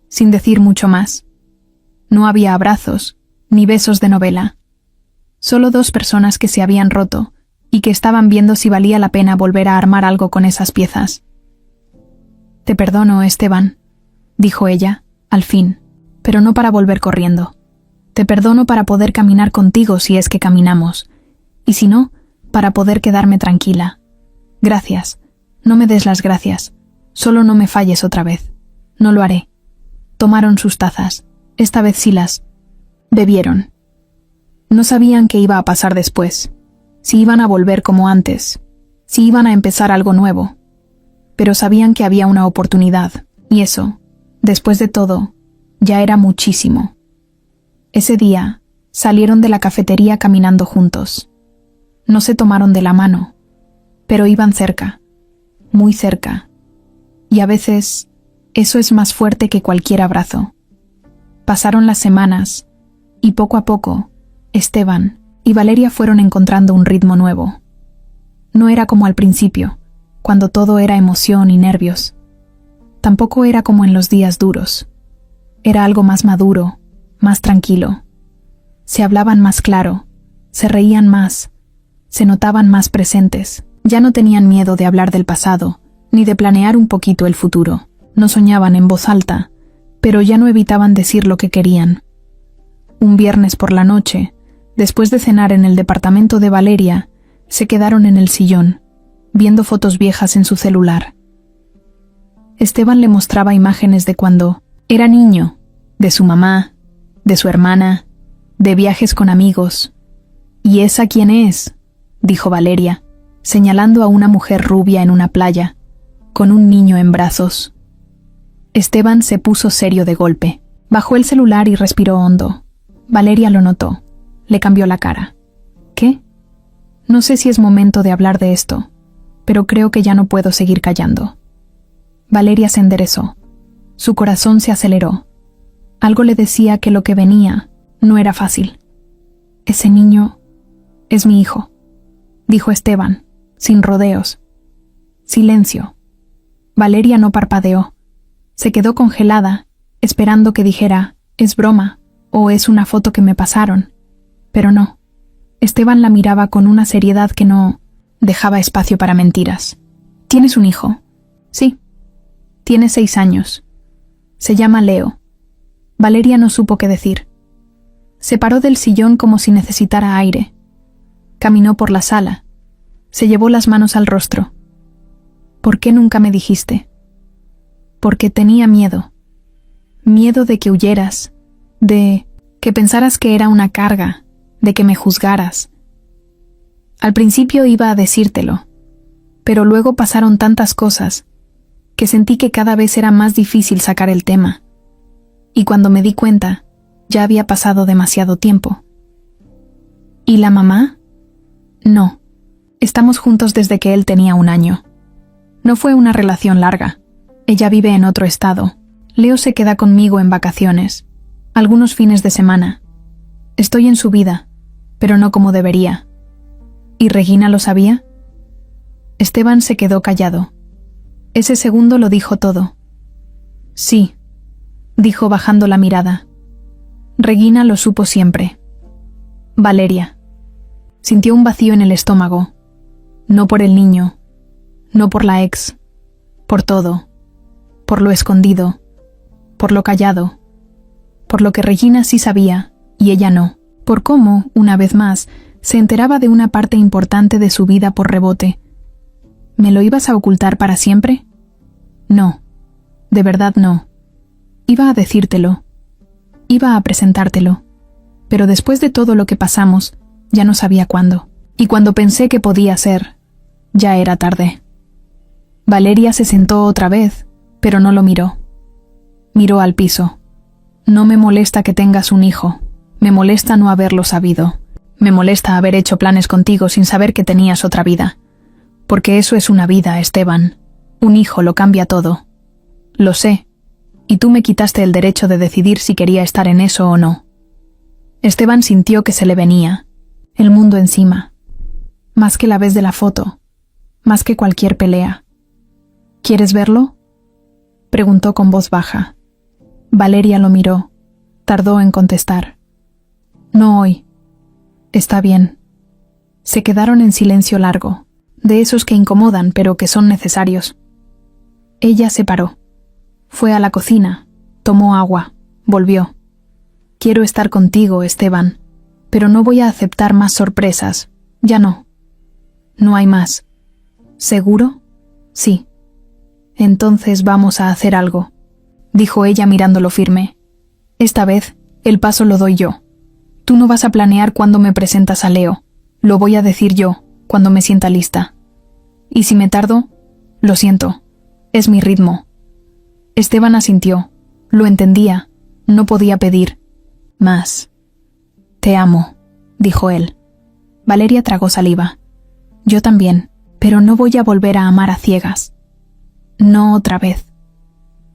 sin decir mucho más. No había abrazos, ni besos de novela. Solo dos personas que se habían roto y que estaban viendo si valía la pena volver a armar algo con esas piezas. Te perdono, Esteban, dijo ella, al fin, pero no para volver corriendo. Te perdono para poder caminar contigo si es que caminamos, y si no, para poder quedarme tranquila. Gracias. No me des las gracias. Solo no me falles otra vez. No lo haré. Tomaron sus tazas. Esta vez sí las bebieron. No sabían qué iba a pasar después, si iban a volver como antes, si iban a empezar algo nuevo. Pero sabían que había una oportunidad, y eso, después de todo, ya era muchísimo. Ese día, salieron de la cafetería caminando juntos. No se tomaron de la mano, pero iban cerca, muy cerca. Y a veces, eso es más fuerte que cualquier abrazo. Pasaron las semanas, y poco a poco, Esteban y Valeria fueron encontrando un ritmo nuevo. No era como al principio, cuando todo era emoción y nervios. Tampoco era como en los días duros. Era algo más maduro, más tranquilo. Se hablaban más claro, se reían más, se notaban más presentes. Ya no tenían miedo de hablar del pasado, ni de planear un poquito el futuro. No soñaban en voz alta, pero ya no evitaban decir lo que querían. Un viernes por la noche, después de cenar en el departamento de Valeria, se quedaron en el sillón, viendo fotos viejas en su celular. Esteban le mostraba imágenes de cuando era niño, de su mamá, de su hermana, de viajes con amigos. ¿Y esa quién es?, dijo Valeria, señalando a una mujer rubia en una playa, con un niño en brazos. Esteban se puso serio de golpe. Bajó el celular y respiró hondo. Valeria lo notó. Le cambió la cara. ¿Qué? No sé si es momento de hablar de esto, pero creo que ya no puedo seguir callando. Valeria se enderezó. Su corazón se aceleró. Algo le decía que lo que venía no era fácil. Ese niño es mi hijo, dijo Esteban, sin rodeos. Silencio. Valeria no parpadeó. Se quedó congelada, esperando que dijera, es broma, o es una foto que me pasaron. Pero no. Esteban la miraba con una seriedad que no dejaba espacio para mentiras. ¿Tienes un hijo? Sí. Tiene 6 años. Se llama Leo. Valeria no supo qué decir. Se paró del sillón como si necesitara aire. Caminó por la sala. Se llevó las manos al rostro. ¿Por qué nunca me dijiste? Porque tenía miedo. Miedo de que huyeras, de que pensaras que era una carga, de que me juzgaras. Al principio iba a decírtelo, pero luego pasaron tantas cosas que sentí que cada vez era más difícil sacar el tema. Y cuando me di cuenta, ya había pasado demasiado tiempo. ¿Y la mamá? No. Estamos juntos desde que él tenía 1 año. No fue una relación larga. Ella vive en otro estado. Leo se queda conmigo en vacaciones, algunos fines de semana. Estoy en su vida, pero no como debería. ¿Y Regina lo sabía? Esteban se quedó callado. Ese segundo lo dijo todo. Sí, dijo bajando la mirada. Regina lo supo siempre. Valeria. Sintió un vacío en el estómago. No por el niño, no por la ex, por todo, por lo escondido, por lo callado, por lo que Regina sí sabía y ella no, por cómo, una vez más, se enteraba de una parte importante de su vida por rebote. ¿Me lo ibas a ocultar para siempre? No, de verdad no. Iba a decírtelo, iba a presentártelo, pero después de todo lo que pasamos, ya no sabía cuándo. Y cuando pensé que podía ser, ya era tarde. Valeria se sentó otra vez, pero no lo miró. Miró al piso. No me molesta que tengas un hijo. Me molesta no haberlo sabido. Me molesta haber hecho planes contigo sin saber que tenías otra vida. Porque eso es una vida, Esteban. Un hijo lo cambia todo. Lo sé, y tú me quitaste el derecho de decidir si quería estar en eso o no. Esteban sintió que se le venía el mundo encima, más que la vez de la foto, más que cualquier pelea. ¿Quieres verlo?, preguntó con voz baja. Valeria lo miró. Tardó en contestar. No hoy. Está bien. Se quedaron en silencio largo, de esos que incomodan pero que son necesarios. Ella se paró. Fue a la cocina, tomó agua, volvió. Quiero estar contigo, Esteban, pero no voy a aceptar más sorpresas. Ya no. No hay más. ¿Seguro? Sí. Entonces vamos a hacer algo, dijo ella mirándolo firme. Esta vez, el paso lo doy yo. Tú no vas a planear cuándo me presentas a Leo. Lo voy a decir yo, cuando me sienta lista. Y si me tardo, lo siento. Es mi ritmo. Esteban asintió. Lo entendía. No podía pedir más. Te amo, dijo él. Valeria tragó saliva. Yo también, pero no voy a volver a amar a ciegas. No otra vez.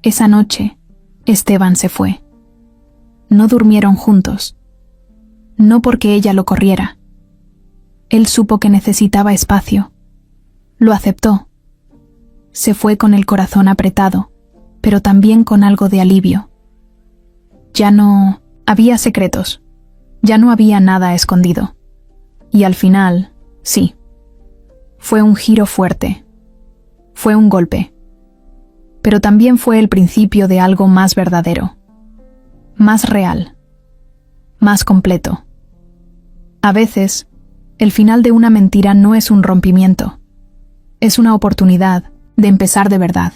Esa noche, Esteban se fue. No durmieron juntos. No porque ella lo corriera. Él supo que necesitaba espacio. Lo aceptó. Se fue con el corazón apretado, pero también con algo de alivio. Ya no había secretos. Ya no había nada escondido. Y al final, sí. Fue un giro fuerte. Fue un golpe. Pero también fue el principio de algo más verdadero. Más real. Más completo. A veces, el final de una mentira no es un rompimiento. Es una oportunidad de empezar de verdad.